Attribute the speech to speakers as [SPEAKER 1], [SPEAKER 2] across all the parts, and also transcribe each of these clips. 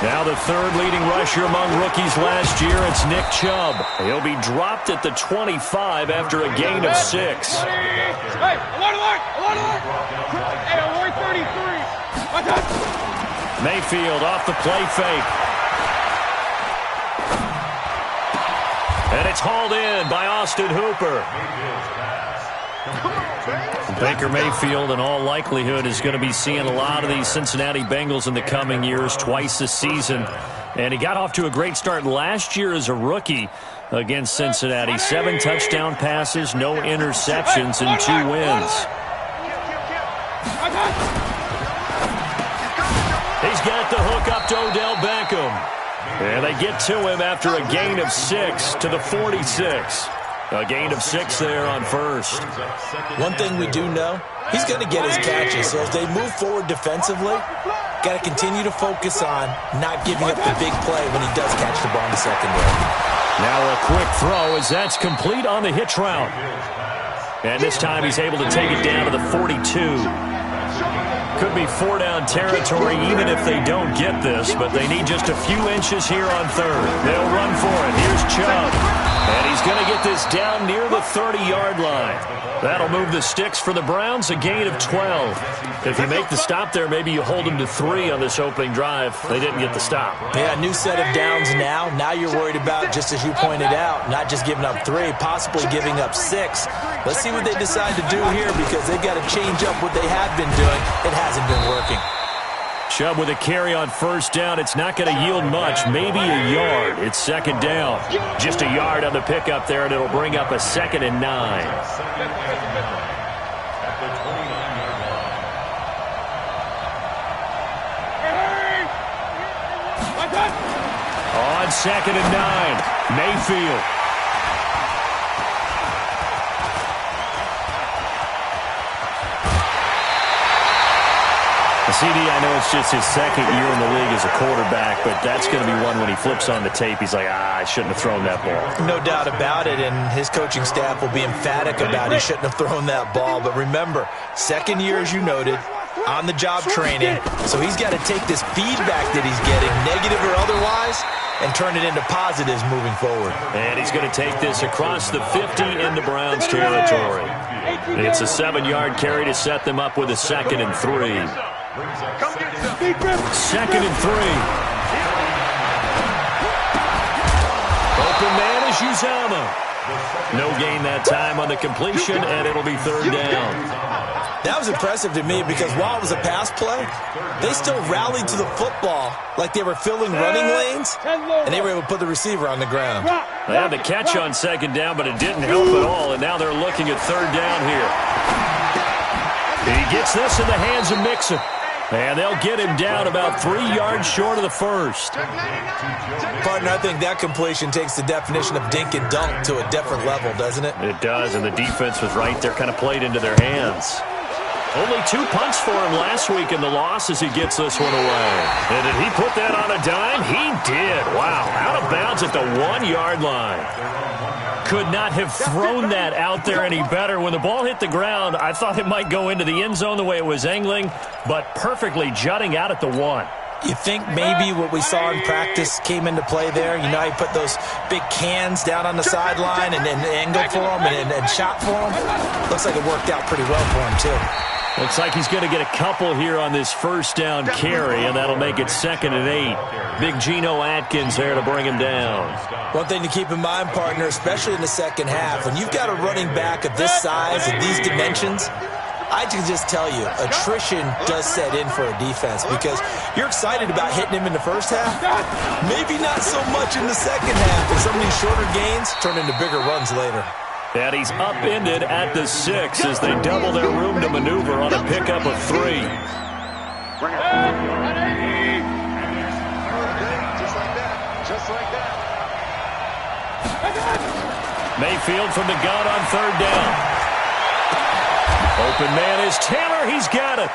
[SPEAKER 1] Now the third leading rusher among rookies last year, it's Nick Chubb. He'll be dropped at the 25 after a gain of 6.
[SPEAKER 2] Hey, alert! Hey, alert 33.
[SPEAKER 1] Mayfield off the play fake. And it's hauled in by Austin Hooper. Baker Mayfield, in all likelihood, is going to be seeing a lot of these Cincinnati Bengals in the coming years, twice this season. And he got off to a great start last year as a rookie against Cincinnati. 7 touchdown passes, no interceptions, and 2 wins. He's got the hook up to Odell Beckham. And they get to him after a gain of 6 to the 46. A gain of 6 there on first.
[SPEAKER 3] One thing we do know, he's going to get his catches. So as they move forward defensively, got to continue to focus on not giving up the big play when he does catch the ball in the secondary.
[SPEAKER 1] Now a quick throw as that's complete on the hitch route. And this time he's able to take it down to the 42. Could be 4-down territory even if they don't get this, but they need just a few inches here on third. They'll run for it. Here's Chubb. And he's going to get this down near the 30-yard line. That'll move the sticks for the Browns, a gain of 12. If you make the stop there, maybe you hold them to 3 on this opening drive. They didn't get the stop.
[SPEAKER 3] Yeah, new set of downs now. Now you're worried about, just as you pointed out, not just giving up 3, possibly giving up 6. Let's see what they decide to do here because they've got to change up what they have been doing. It hasn't been working.
[SPEAKER 1] Chubb with a carry on first down. It's not going to yield much, maybe a yard. It's second down. Just a yard on the pickup there, and it'll bring up a 2nd and 9. On 2nd and 9, Mayfield. CD, I know it's just his 2nd year in the league as a quarterback, but that's going to be one when he flips on the tape, he's like, I shouldn't have thrown that ball.
[SPEAKER 3] No doubt about it, and his coaching staff will be emphatic about he shouldn't have thrown that ball. But remember, 2nd year, as you noted, on-the-job training, so he's got to take this feedback that he's getting, negative or otherwise, and turn it into positives moving forward.
[SPEAKER 1] And he's going to take this across the 50 into Browns territory. It's a 7-yard carry to set them up with a 2nd and 3. 2nd and 3. Open man is Uzomah. No gain that time on the completion, and it'll be 3rd down.
[SPEAKER 3] That was impressive to me because while it was a pass play, they still rallied to the football like they were filling running lanes, and they were able to put the receiver on the ground.
[SPEAKER 1] They had the catch on 2nd down, but it didn't help at all, and now they're looking at 3rd down here. He gets this in the hands of Mixon. And they'll get him down about 3 yards short of the first.
[SPEAKER 3] Partner, I think that completion takes the definition of dink and dunk to a different level, doesn't it?
[SPEAKER 1] It does, and the defense was right there, kind of played into their hands. Only 2 punts for him last week in the loss as he gets this one away. And did he put that on a dime? He did. Wow, out of bounds at the 1-yard line. Could not have thrown that out there any better. When the ball hit the ground, I thought it might go into the end zone the way it was angling, but perfectly jutting out at the 1.
[SPEAKER 3] You think maybe what we saw in practice came into play there? You know, he put those big cans down on the sideline and angled for them and shot for them. Looks like it worked out pretty well for him, too.
[SPEAKER 1] Looks like he's going to get a couple here on this 1st down carry, and that'll make it 2nd and 8. Big Geno Atkins there to bring him down.
[SPEAKER 3] One thing to keep in mind, partner, especially in the second half, when you've got a running back of this size and these dimensions, I can just tell you, attrition does set in for a defense because you're excited about hitting him in the first half. Maybe not so much in the second half, and some of these shorter gains turn into bigger runs later.
[SPEAKER 1] And he's upended at the 6 as they double their room to maneuver on a pickup of 3.
[SPEAKER 2] Just like that.
[SPEAKER 1] Mayfield from the gun on 3rd down. Open man is Taylor. He's got it.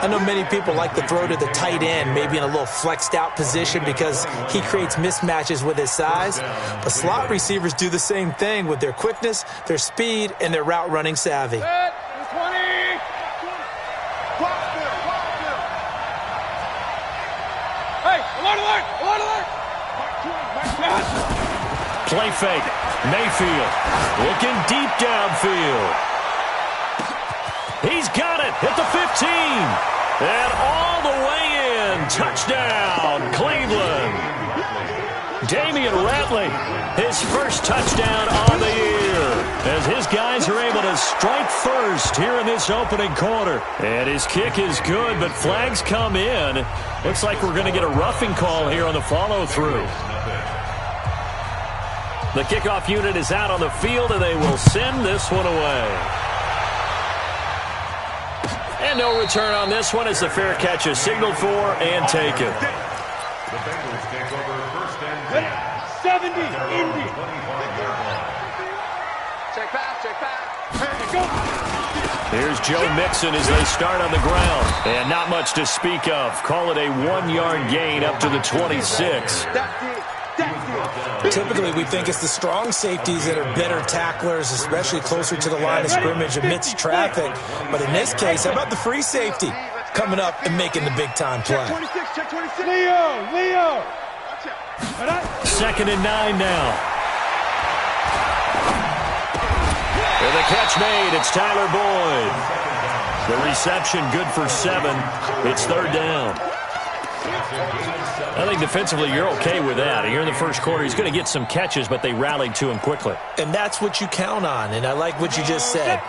[SPEAKER 3] I know many people like to throw to the tight end, maybe in a little flexed out position because he creates mismatches with his size. But slot receivers do the same thing with their quickness, their speed, and their route running savvy.
[SPEAKER 1] Play fake. Mayfield looking deep downfield. He's got it at the 15. And all the way in. Touchdown, Cleveland. Damian Ratley, his first touchdown on the year, as his guys are able to strike first here in this opening quarter. And his kick is good, but flags come in. Looks like we're going to get a roughing call here on the follow-through. The kickoff unit is out on the field, and they will send this one away. And no return on this one as the fair catch is signaled for and taken.
[SPEAKER 4] The Bengals take over first and
[SPEAKER 2] 70, Indy. Check pass, check pass. Go.
[SPEAKER 1] Here's Joe Mixon as they start on the ground. And not much to speak of. Call it a 1-yard gain up to the 26.
[SPEAKER 3] Typically, we think it's the strong safeties that are better tacklers, especially closer to the line of scrimmage amidst traffic. But in this case, how about the free safety coming up and making the big-time play?
[SPEAKER 2] Check 26, check 26. Leo.
[SPEAKER 1] 2nd and 9 now. And the catch made. It's Tyler Boyd. The reception good for 7. It's 3rd down. I think defensively you're okay with that. Here in the first quarter, he's going to get some catches, but they rallied to him quickly.
[SPEAKER 3] And that's what you count on, and I like what you just said.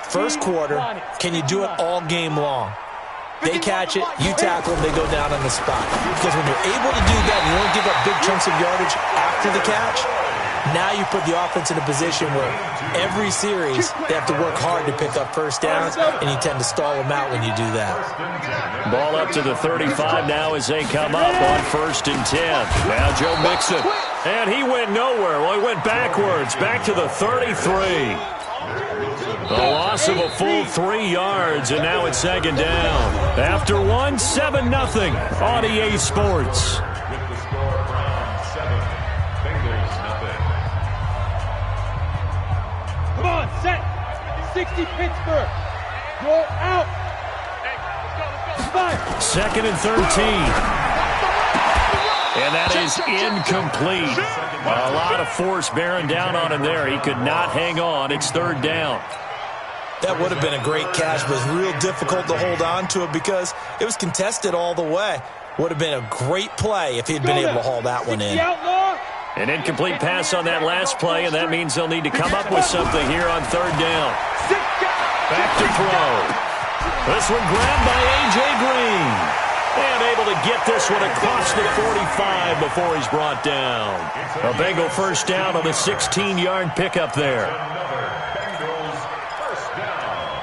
[SPEAKER 3] First quarter, can you do it all game long? They catch it, you tackle them, they go down on the spot. Because when you're able to do that, you don't give up big chunks of yardage after the catch. Now you put the offense in a position where every series they have to work hard to pick up first downs, and you tend to stall them out when you do that.
[SPEAKER 1] Ball up to the 35 now as they come up on 1st and 10. Now Joe Mixon. And he went nowhere. Well, he went backwards, back to the 33. A loss of a full 3 yards, and now it's 2nd down. After 1, 7-0 on EA Sports.
[SPEAKER 4] with the score from 7. Bengals nothing.
[SPEAKER 2] Come on, set. 60 Pittsburgh. Go out. Hey, let's go.
[SPEAKER 1] 2nd and 13. And that is incomplete. A lot of force bearing down on him there. He could not hang on. It's 3rd down.
[SPEAKER 3] That would have been a great catch, but it was real difficult to hold on to it because it was contested all the way. Would have been a great play if he'd been able to haul that one in.
[SPEAKER 1] An incomplete pass on that last play, and that means they'll need to come up with something here on 3rd down. Back to throw. This one grabbed by A.J. Green. And able to get this one across the 45 before he's brought down. A Bengal first down on the 16-yard pickup there.
[SPEAKER 4] Bengals first down.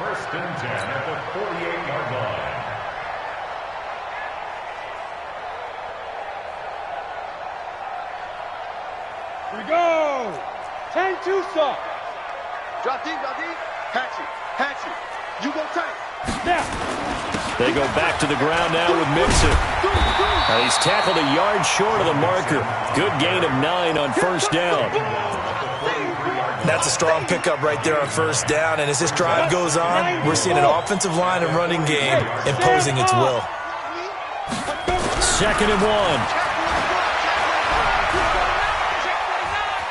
[SPEAKER 4] 1st and 10 at the 48-yard line.
[SPEAKER 2] Here we go. 10-2 soft. Drop deep. Hatch it. You go tight. Now.
[SPEAKER 1] They go back to the ground now with Mixon. He's tackled a yard short of the marker. Good gain of 9 on 1st down.
[SPEAKER 3] That's a strong pickup right there on 1st down, and as this drive goes on, we're seeing an offensive line and running game imposing its will.
[SPEAKER 1] 2nd and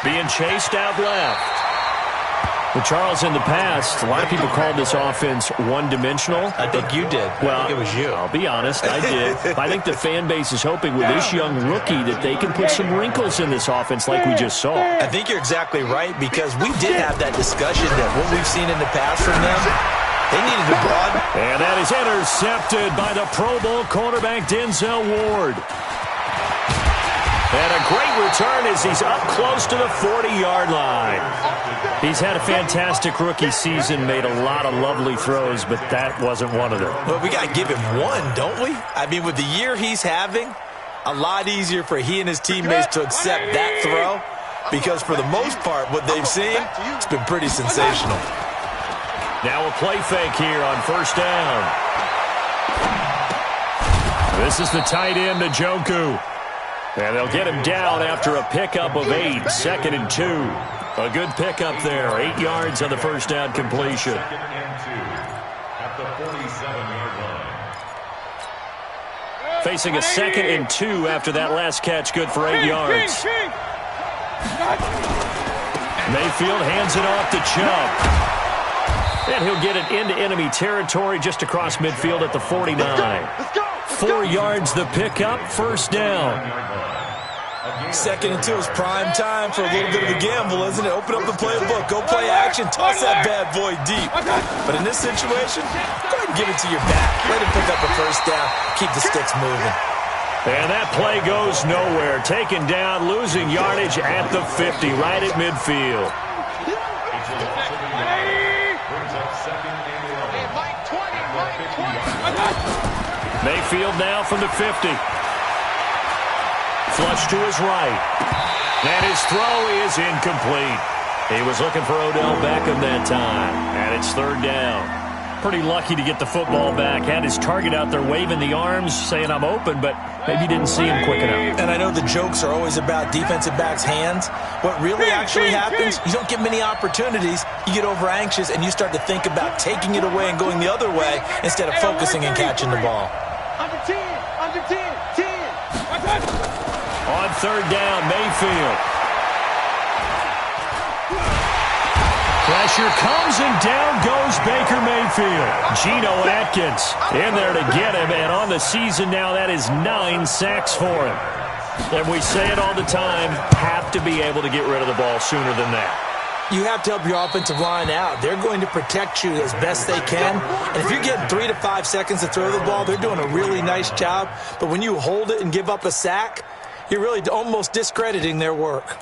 [SPEAKER 1] 1. Being chased out left. Well, Charles, in the past, a lot of people called this offense one-dimensional.
[SPEAKER 3] I think you did.
[SPEAKER 1] Well,
[SPEAKER 3] I think it was you.
[SPEAKER 1] I'll be honest, I did. I think the fan base is hoping with this young rookie that they can put some wrinkles in this offense like we just saw.
[SPEAKER 3] I think you're exactly right because we did have that discussion that what we've seen in the past from them, they needed to broaden.
[SPEAKER 1] And that is intercepted by the Pro Bowl cornerback Denzel Ward. And a great return as he's up close to the 40-yard line. He's had a fantastic rookie season, made a lot of lovely throws, but that wasn't one of them.
[SPEAKER 3] Well, we got to give him one, don't we? I mean, with the year he's having, a lot easier for he and his teammates to accept that throw because for the most part, what they've seen, it's been pretty sensational.
[SPEAKER 1] Now a play fake here on 1st down. This is the tight end, Njoku. And they'll get him down after a pickup of 8, 2nd and 2. A good pickup there, 8 yards on the 1st down completion.
[SPEAKER 4] 2nd and 2 at the 47-yard
[SPEAKER 1] Facing a 2nd and 2 after that last catch, good for 8 yards. Mayfield hands it off to Chubb. And he'll get it into enemy territory just across midfield at the 49. 4 yards the pickup, first down.
[SPEAKER 3] 2nd and 2 is prime time for a little bit of a gamble, isn't it? Open up the playbook, go play action, toss that bad boy deep. But in this situation, go ahead and give it to your back. Let him pick up a first down, keep the sticks moving.
[SPEAKER 1] And that play goes nowhere. Taken down, losing yardage at the 50, right at midfield. Mayfield now from the 50. Flush to his right. And his throw is incomplete. He was looking for Odell Beckham that time. And it's 3rd down. Pretty lucky to get the football back. Had his target out there waving the arms, saying I'm open, but maybe didn't see him quick enough.
[SPEAKER 3] And I know the jokes are always about defensive backs' hands. What really actually happens, you don't get many opportunities. You get over anxious, and you start to think about taking it away and going the other way instead of focusing and catching the ball.
[SPEAKER 2] Under 10, 10.
[SPEAKER 1] On 3rd down, Mayfield. Pressure comes, and down goes Baker Mayfield. Geno Atkins in there to get him, and on the season now, that is 9 sacks for him. And we say it all the time, have to be able to get rid of the ball sooner than that.
[SPEAKER 3] You have to help your offensive line out. They're going to protect you as best they can. And if you get 3 to 5 seconds to throw the ball, they're doing a really nice job. But when you hold it and give up a sack, you're really almost discrediting their work.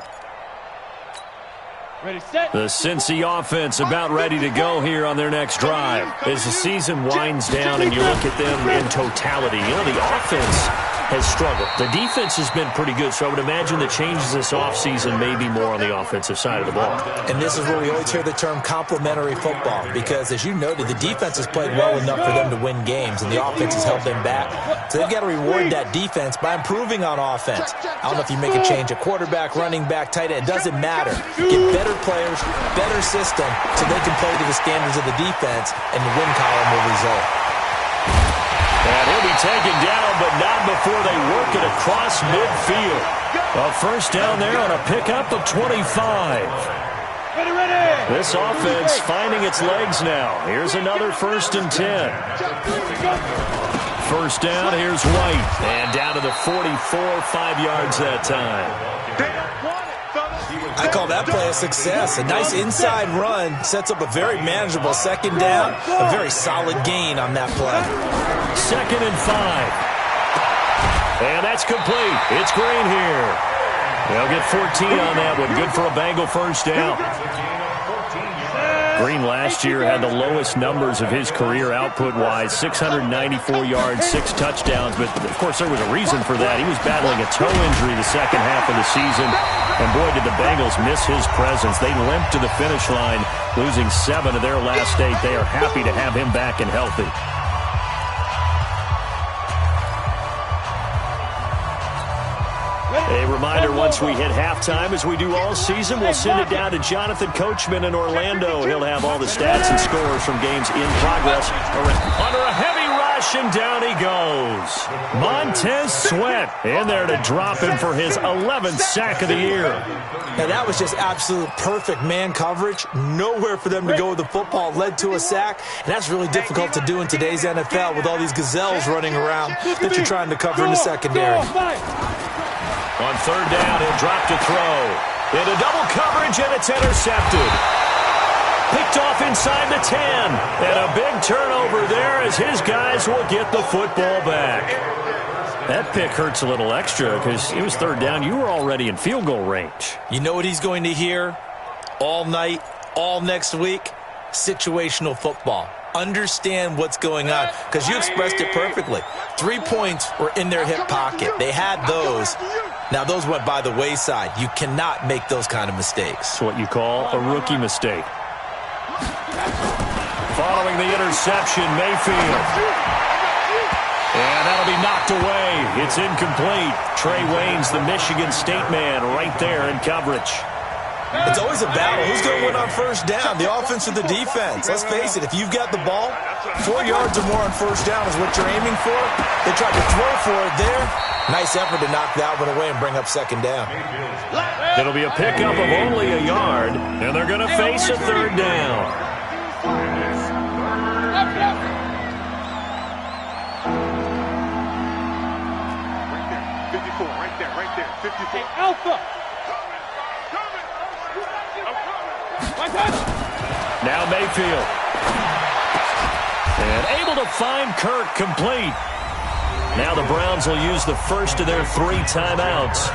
[SPEAKER 2] Ready, set.
[SPEAKER 1] The Cincy offense about ready to go here on their next drive. As the season winds down and you look at them in totality, you know, the offense has struggled. The defense has been pretty good, so I would imagine the changes this offseason may be more on the offensive side of the ball.
[SPEAKER 3] And this is where we always hear the term complementary football, because as you noted, the defense has played well enough for them to win games, and the offense has held them back. So they've got to reward that defense by improving on offense. I don't know if you make a change at quarterback, running back, tight end. It doesn't matter. Get better players, better system, so they can play to the standards of the defense, and the win column will result.
[SPEAKER 1] And he'll be taken down, but not before they work it across midfield. A first down there on a pickup of 25.
[SPEAKER 2] Ready.
[SPEAKER 1] This offense finding its legs now. Here's another 1st and 10. First down, here's White. And down to the 44, 5 yards that time.
[SPEAKER 3] I call that play a success. A nice inside run sets up a very manageable 2nd down. A very solid gain on that play.
[SPEAKER 1] 2nd and 5. And that's complete. It's Green here. They'll get 14 on that one. Good for a Bengal first down. Green last year had the lowest numbers of his career output-wise, 694 yards, 6 touchdowns. But, of course, there was a reason for that. He was battling a toe injury the second half of the season. And, boy, did the Bengals miss his presence. They limped to the finish line, losing 7 of their last 8. They are happy to have him back and healthy. A reminder, once we hit halftime, as we do all season, we'll send it down to Jonathan Coachman in Orlando. He'll have all the stats and scores from games in progress. Under a heavy rush, and down he goes. Montez Sweat in there to drop him for his 11th sack of the year.
[SPEAKER 3] Now, that was just absolute perfect man coverage. Nowhere for them to go with the football. Led to a sack, and that's really difficult to do in today's NFL with all these gazelles running around that you're trying to cover in the secondary.
[SPEAKER 1] On 3rd down, he'll drop to throw. Into double coverage, and it's intercepted. Picked off inside the 10. And a big turnover there as his guys will get the football back. That pick hurts a little extra because it was 3rd down. You were already in field goal range.
[SPEAKER 3] You know what he's going to hear all night, all next week? Situational football. Understand what's going on, because you expressed it perfectly. 3 points were in their hip pocket. They had those. Now, those went by the wayside. You cannot make those kind of mistakes.
[SPEAKER 1] It's what you call a rookie mistake. Following the interception, Mayfield. And that'll be knocked away. It's incomplete. Trey Waynes, the Michigan State man, right there in coverage.
[SPEAKER 3] It's always a battle. Who's going to win on first down, the offense or the defense? Let's face it, if you've got the ball, 4 yards or more on first down is what you're aiming for. They tried to throw for it there. Nice effort to knock that one away and bring up second down.
[SPEAKER 1] It'll be a pickup of only a yard, and they're going to face a third down.
[SPEAKER 2] Right there. 54. Hey, Alpha.
[SPEAKER 1] Now Mayfield. And able to find Kirk complete. Now the Browns will use the first of their 3 timeouts,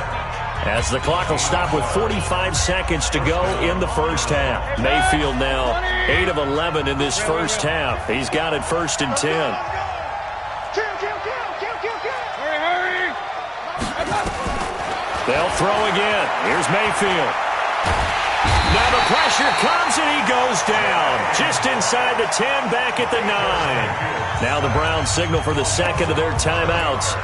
[SPEAKER 1] as the clock will stop with 45 seconds to go in the first half. Mayfield now 8 of 11 in this first half. He's got it 1st and 10. They'll throw again. Here's Mayfield. Now the pressure comes and he goes down. Just inside the 10, back at the 9. Now the Browns signal for the second of their timeouts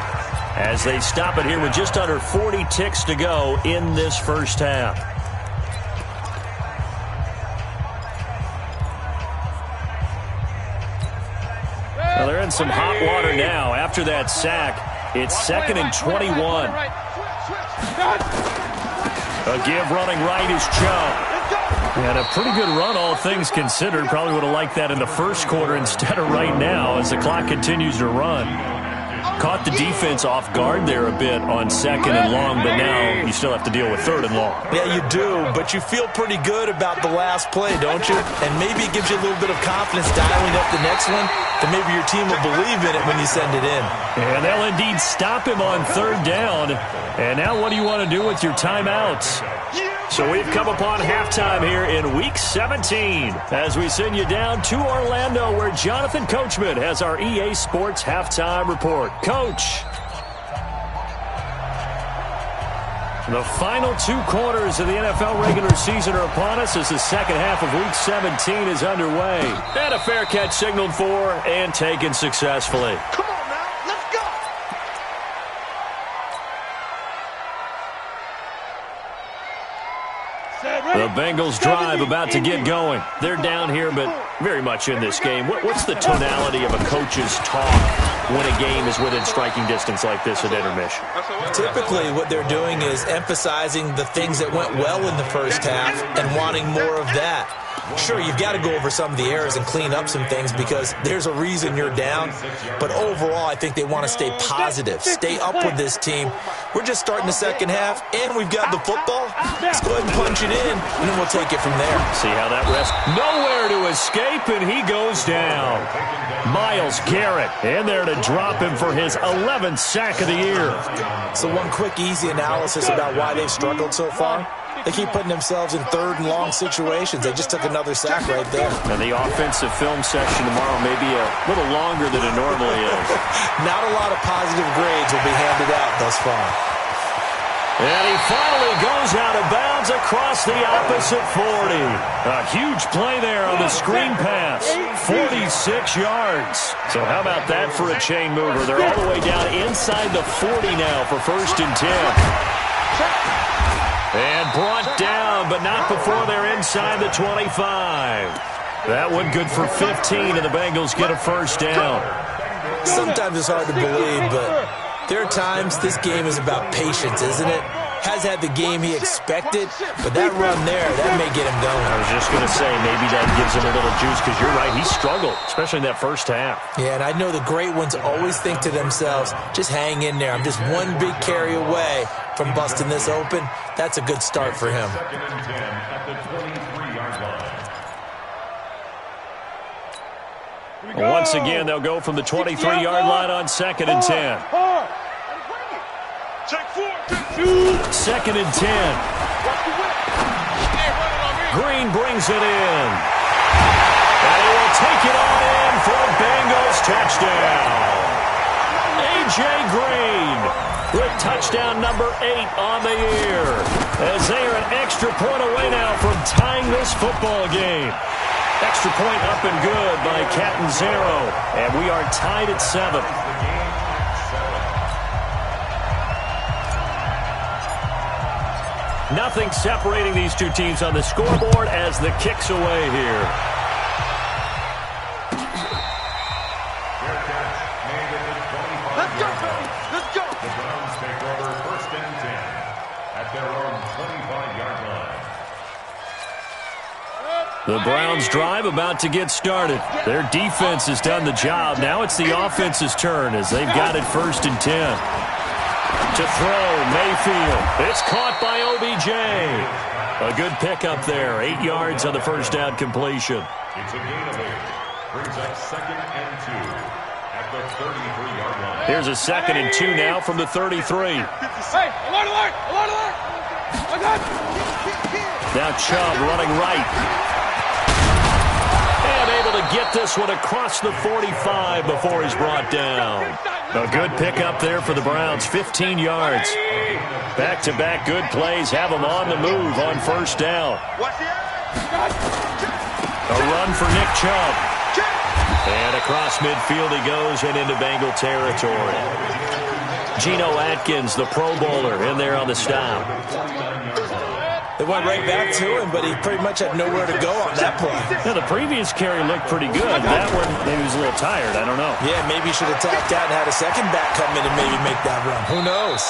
[SPEAKER 1] as they stop it here with just under 40 ticks to go in this first half. Well, they're in some hot water now. After that sack, it's 2nd and 21. A give running right is Chubb. And a pretty good run, all things considered. Probably would have liked that in the first quarter instead of right now as the clock continues to run. Caught the defense off guard there a bit on 2nd and long, but now you still have to deal with 3rd and long.
[SPEAKER 3] Yeah, you do, but you feel pretty good about the last play, don't you? And maybe it gives you a little bit of confidence dialing up the next one, that maybe your team will believe in it when you send it in.
[SPEAKER 1] And they'll indeed stop him on 3rd down. And now what do you want to do with your timeouts? So we've come upon halftime here in Week 17 as we send you down to Orlando, where Jonathan Coachman has our EA Sports Halftime Report. Coach. The final 2 quarters of the NFL regular season are upon us as the second half of Week 17 is underway. And a fair catch signaled for and taken successfully.
[SPEAKER 2] Come on now, let's go.
[SPEAKER 1] The Bengals drive about to get going. They're down here, but very much in this game. What's the tonality of a coach's talk when a game is within striking distance like this at intermission?
[SPEAKER 3] Typically, what they're doing is emphasizing the things that went well in the first half and wanting more of that. Sure, you've got to go over some of the errors and clean up some things because there's a reason you're down. But overall, I think they want to stay positive, stay up with this team. We're just starting the second half, and we've got the football. Let's go ahead and punch it in, and then we'll take it from there.
[SPEAKER 1] See how that rests. Nowhere to escape, and he goes down. Myles Garrett in there to drop him for his 11th sack of the year.
[SPEAKER 3] So one quick, easy analysis about why they've struggled so far. They keep putting themselves in 3rd and long situations. They just took another sack right there.
[SPEAKER 1] And the offensive film section tomorrow may be a little longer than it normally is.
[SPEAKER 3] Not a lot of positive grades will be handed out thus far.
[SPEAKER 1] And he finally goes out of bounds across the opposite 40. A huge play there on the screen pass. 46 yards. So how about that for a chain mover? They're all the way down inside the 40 now for 1st and 10. And brought down, but not before they're inside the 25. That one good for 15, and the Bengals get a 1st down.
[SPEAKER 3] Sometimes it's hard to believe, but there are times this game is about patience, isn't it? Has had the game he expected, but that run there, that may get him going.
[SPEAKER 1] I was just going to say, maybe that gives him a little juice, because you're right, he struggled, especially in that first half.
[SPEAKER 3] Yeah, and I know the great ones always think to themselves, just hang in there. I'm just one big carry away from busting this open. That's a good start for him.
[SPEAKER 1] Once again, they'll go from the 23-yard line on 2nd and 10. 2nd and 10. Green brings it in. And he will take it on in for a Bengals touchdown. A.J. Green with touchdown number 8 on the year, as they are an extra point away now from tying this football game. Extra point up and good by Catanzaro, and we are tied at 7. Nothing separating these two teams on the scoreboard as the kick's away here.
[SPEAKER 2] Let's go, baby. Let's go.
[SPEAKER 4] The Browns take over 1st and 10 at their own 25-yard line.
[SPEAKER 1] The Browns drive about to get started. Their defense has done the job. Now it's the offense's turn as they've got it 1st and 10. To throw, Mayfield. It's caught by OBJ. A good pickup there. 8 yards on the first down completion.
[SPEAKER 4] It's a gain of 8. Brings up 2nd and 2 at the 33-yard line.
[SPEAKER 1] Here's a 2nd and 2 now from the 33.
[SPEAKER 2] Hey, alert, alert, alert, alert.
[SPEAKER 1] Now Chubb running right. And able to get this one across the 45 before he's brought down. A good pickup there for the Browns, 15 yards. Back-to-back good plays have them on the move on 1st down. A run for Nick Chubb. And across midfield he goes and into Bengal territory. Geno Atkins, the Pro Bowler, in there on the stop.
[SPEAKER 3] They went right back to him, but he pretty much had nowhere to go on that play.
[SPEAKER 1] Now, the previous carry looked pretty good. That one, maybe he was a little tired. I don't know.
[SPEAKER 3] Yeah, maybe he should have tapped out and had a second back come in and maybe make that run. Who knows?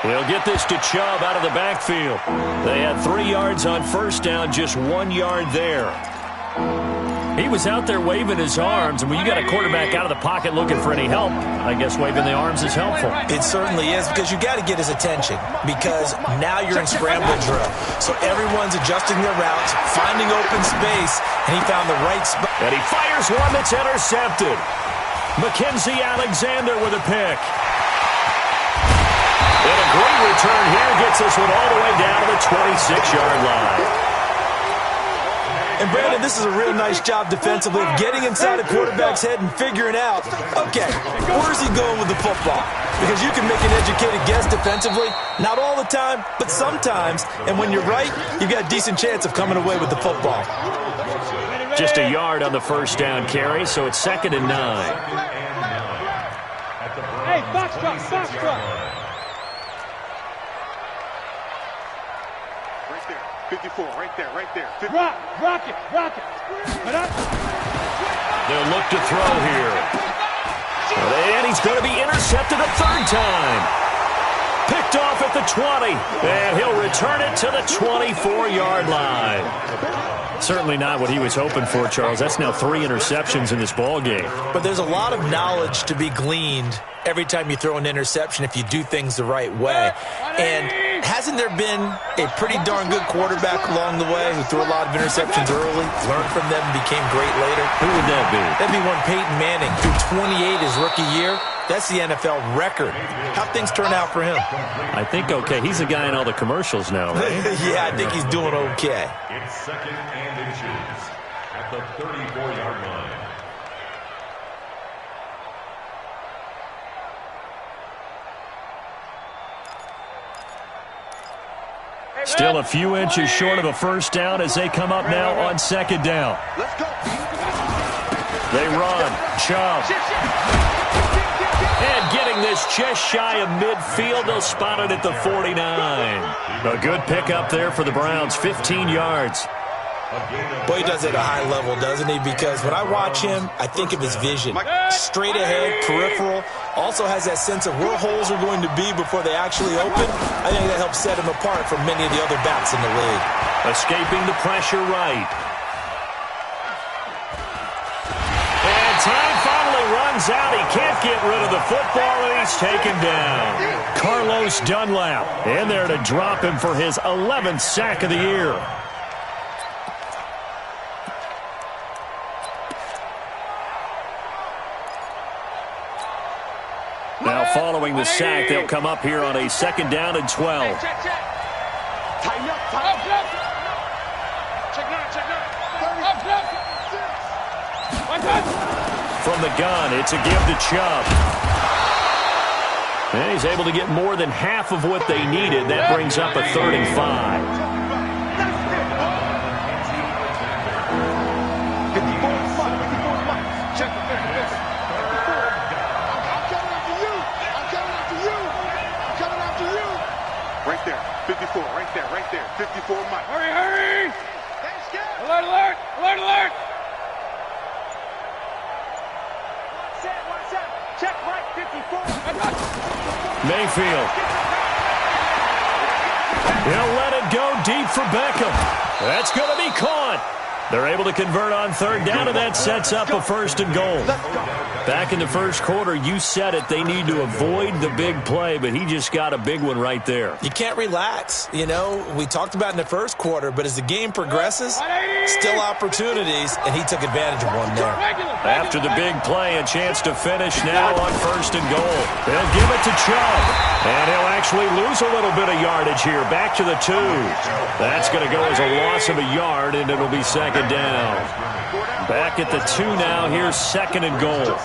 [SPEAKER 1] He'll get this to Chubb out of the backfield. They had 3 yards on 1st down, just 1 yard there. He was out there waving his arms, and when you got a quarterback out of the pocket looking for any help, I guess waving the arms is helpful.
[SPEAKER 3] It certainly is, because you got to get his attention, because now you're in scramble drill. So everyone's adjusting their routes, finding open space, and he found the right spot.
[SPEAKER 1] And he fires one that's intercepted. Mackenzie Alexander with a pick. And a great return here gets this one all the way down to the 26-yard line.
[SPEAKER 3] And, Brandon, this is a real nice job defensively of getting inside a quarterback's head and figuring out, okay, where's he going with the football? Because you can make an educated guess defensively, not all the time, but sometimes. And when you're right, you've got a decent chance of coming away with the football.
[SPEAKER 1] Just a yard on the 1st down carry, so it's 2nd and 9.
[SPEAKER 2] Hey, box truck. 54, right there. Rock it.
[SPEAKER 1] They'll look to throw here. And he's going to be intercepted a 3rd time. Picked off at the 20. And he'll return it to the 24-yard line. Certainly not what he was hoping for, Charles. That's now 3 interceptions in this ball game.
[SPEAKER 3] But there's a lot of knowledge to be gleaned every time you throw an interception if you do things the right way. And hasn't there been a pretty darn good quarterback along the way who threw a lot of interceptions early, learned from them, and became great later?
[SPEAKER 1] Who would that be?
[SPEAKER 3] That'd be one Peyton Manning, threw 28 his rookie year. That's the NFL record. How'd things turn out for him?
[SPEAKER 1] I think okay. He's a guy in all the commercials now, right?
[SPEAKER 3] Yeah, I think he's doing okay.
[SPEAKER 4] It's 2nd and inches at the 34-yard line.
[SPEAKER 1] Still a few inches short of a 1st down as they come up now on 2nd down.
[SPEAKER 2] Let's go.
[SPEAKER 1] They run. Chubb. And getting this just shy of midfield, they'll spot it at the 49. A good pickup there for the Browns, 15 yards.
[SPEAKER 3] Boy, he does it at a high level, doesn't he? Because when I watch him, I think of his vision. Straight ahead, peripheral. Also has that sense of where holes are going to be before they actually open. I think that helps set him apart from many of the other backs in the league.
[SPEAKER 1] Escaping the pressure right. And time finally runs out. He can't get rid of the football, and he's taken down. Carlos Dunlap in there to drop him for his 11th sack of the year. Now following the sack, they'll come up here on a 2nd down and 12.
[SPEAKER 2] Tighten up.
[SPEAKER 1] From the gun, it's a give to Chubb. And he's able to get more than half of what they needed. That brings up a 3rd and 5.
[SPEAKER 2] Right there, 54, right there.
[SPEAKER 1] Mayfield. He'll let it go deep for Beckham. That's going to be caught. They're able to convert on third down, and that sets up a first and goal. Back in the first quarter, you said it, they need to avoid the big play, but he just got a big one right there.
[SPEAKER 3] You can't relax. You know, we talked about in the first quarter, but as the game progresses, still opportunities, and he took advantage of one there.
[SPEAKER 1] After the big play, a chance to finish now on first and goal. They'll give it to Chubb, and he'll actually lose a little bit of yardage here. Back to the 2. That's going to go as a loss of a yard, and it'll be second down. Back at the 2 now. Here's second and goal.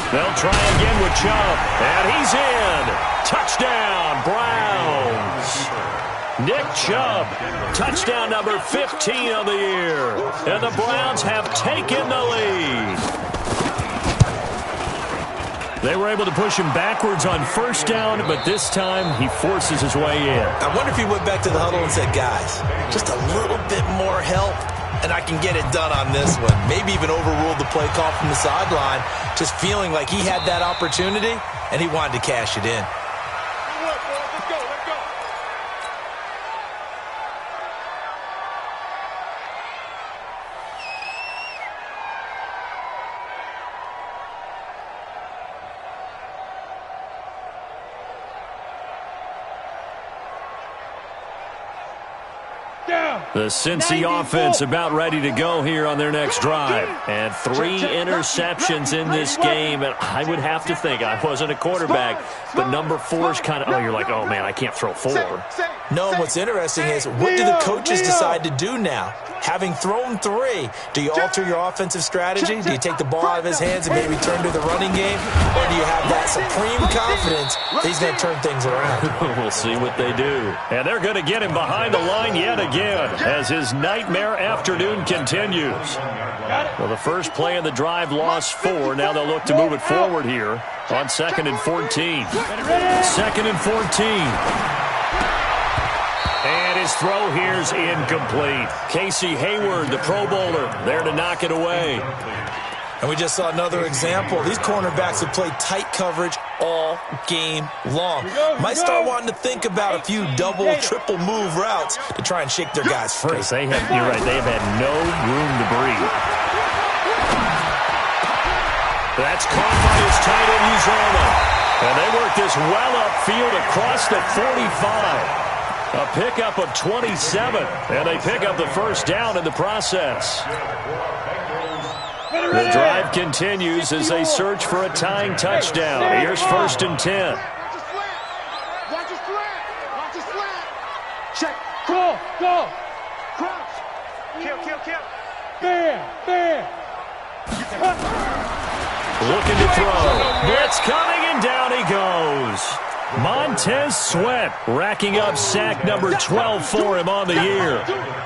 [SPEAKER 1] They'll try again with Chubb, and he's in. Touchdown, Browns. Nick Chubb, touchdown number 15 of the year. And the Browns have taken the lead. They were able to push him backwards on first down, but this time he forces his way in.
[SPEAKER 3] I wonder if he went back to the huddle and said, guys, just a little bit more help, and I can get it done on this one. Maybe even overruled the play call from the sideline, just feeling like he had that opportunity, and he wanted to cash it in.
[SPEAKER 1] The Cincy offense about ready to go here on their next drive. And 3 interceptions in this game. And I would have to think, I wasn't a quarterback, but number 4 is kind of, oh, you're like, oh, man, I can't throw 4.
[SPEAKER 3] No, what's interesting is, what do the coaches decide to do now? Having thrown 3, do you alter your offensive strategy? Do you take the ball out of his hands and maybe turn to the running game? Or do you have that supreme confidence that he's going to turn things around?
[SPEAKER 1] We'll see what they do. And they're going to get him behind the line yet again as his nightmare afternoon continues. Well, the first play of the drive lost 4. Now they'll look to move it forward here on 2nd and 14. 2nd and 14. And his throw here's incomplete. Casey Hayward, the Pro Bowler, there to knock it away.
[SPEAKER 3] And we just saw another example. These cornerbacks have played tight coverage all game long. Might start wanting to think about a few double, triple move routes to try and shake their guys free.
[SPEAKER 1] You're right, they have had no room to breathe. That's caught by his tight end, Uzoma. And they work this well upfield across the 45. A pickup of 27, and they pick up the first down in the process. The drive continues as they search for a tying touchdown. Here's 1st and 10.
[SPEAKER 2] Watch his slant. Check. Go. Crouch. Kill. Bam.
[SPEAKER 1] Looking to throw. Blitz coming, and down he goes. Montez Sweat racking up sack number 12 for him on the year.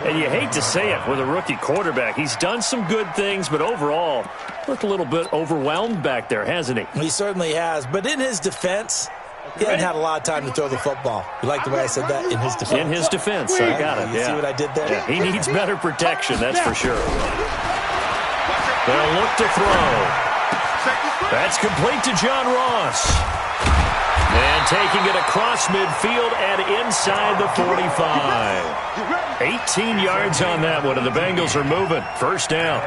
[SPEAKER 1] And you hate to say it with a rookie quarterback. He's done some good things, but overall, looked a little bit overwhelmed back there, hasn't he?
[SPEAKER 3] He certainly has. But in his defense, he hasn't had a lot of time to throw the football. You like the way I said that? In his defense.
[SPEAKER 1] In his defense. I got it.
[SPEAKER 3] You see what I did there?
[SPEAKER 1] Yeah, he needs better protection, that's for sure. They'll look to throw. That's complete to John Ross. And taking it across midfield and inside the 45. 18 yards on that one, and the Bengals are moving. First down.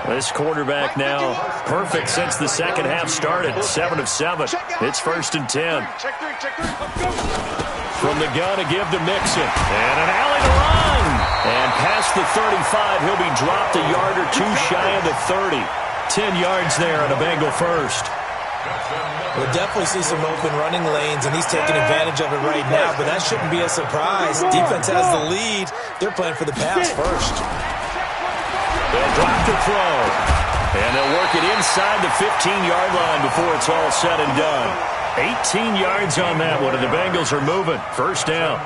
[SPEAKER 1] This quarterback now perfect since the second half started. 7 of 7. It's 1st and 10. From the gun, a give to Mixon. And an alley to run. And past the 35, he'll be dropped a yard or 2 shy of the 30. 10 yards there on a Bengal first.
[SPEAKER 3] We'll definitely see some open running lanes, and he's taking advantage of it right now, but that shouldn't be a surprise. Defense has the lead. They're playing for the pass first.
[SPEAKER 1] They'll drop the throw, and they'll work it inside the 15-yard line before it's all said and done. 18 yards on that one, and the Bengals are moving. First down.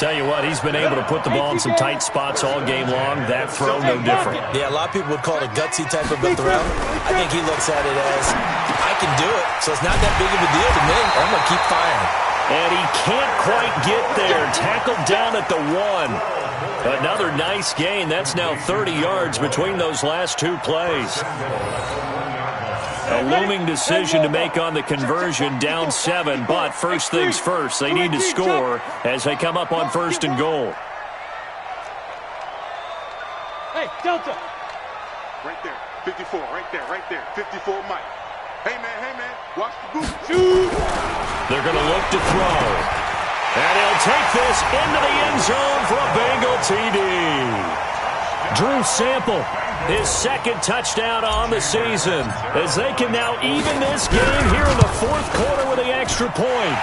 [SPEAKER 1] Tell you what, he's been able to put the ball in some tight spots all game long. That throw, no different.
[SPEAKER 3] Yeah, a lot of people would call it a gutsy type of a throw. I think he looks at it as, I can do it, so it's not that big of a deal to me. I'm going to keep firing.
[SPEAKER 1] And he can't quite get there. Tackled down at the 1. Another nice gain. That's now 30 yards between those last 2 plays. A looming decision to make on the conversion, down 7. But first things first, they need to score as they come up on 1st and goal.
[SPEAKER 2] Hey, Delta.
[SPEAKER 5] Right there, 54, right there, 54 Mike. Hey, man, watch the boot. Shoot!
[SPEAKER 1] They're going to look to throw. And he'll take this into the end zone for a Bengal TD. Drew Sample, his 2nd touchdown on the season, as they can now even this game here in the 4th quarter with the extra point.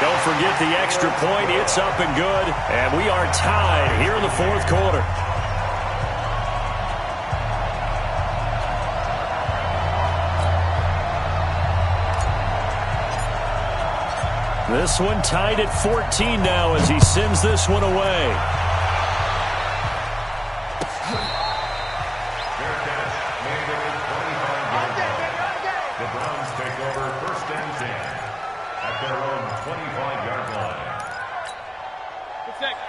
[SPEAKER 1] Don't forget the extra point. It's up and good, and we are tied here in the 4th quarter. This one tied at 14 now as he sends this one away.
[SPEAKER 4] The Browns take over 1st and 10 at their own 25-yard line.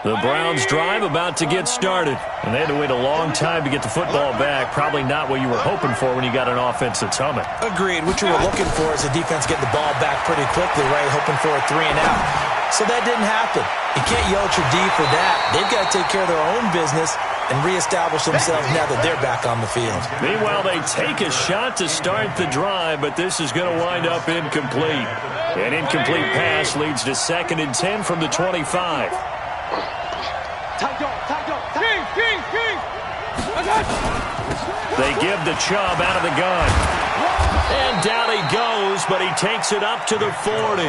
[SPEAKER 1] The Browns drive about to get started, and they had to wait a long time to get the football back. Probably not what you were hoping for when you got an offense that's humming.
[SPEAKER 3] Agreed. What you were looking for is a defense getting the ball back pretty quickly, right? Hoping for a 3 and out. So that didn't happen. You can't yell at your D for that. They've got to take care of their own business and reestablish themselves now that they're back on the field.
[SPEAKER 1] Meanwhile, they take a shot to start the drive, but this is going to wind up incomplete. An incomplete pass leads to 2nd and 10 from the 25. They give the Chubb out of the gun. And down he goes, but he takes it up to the 40.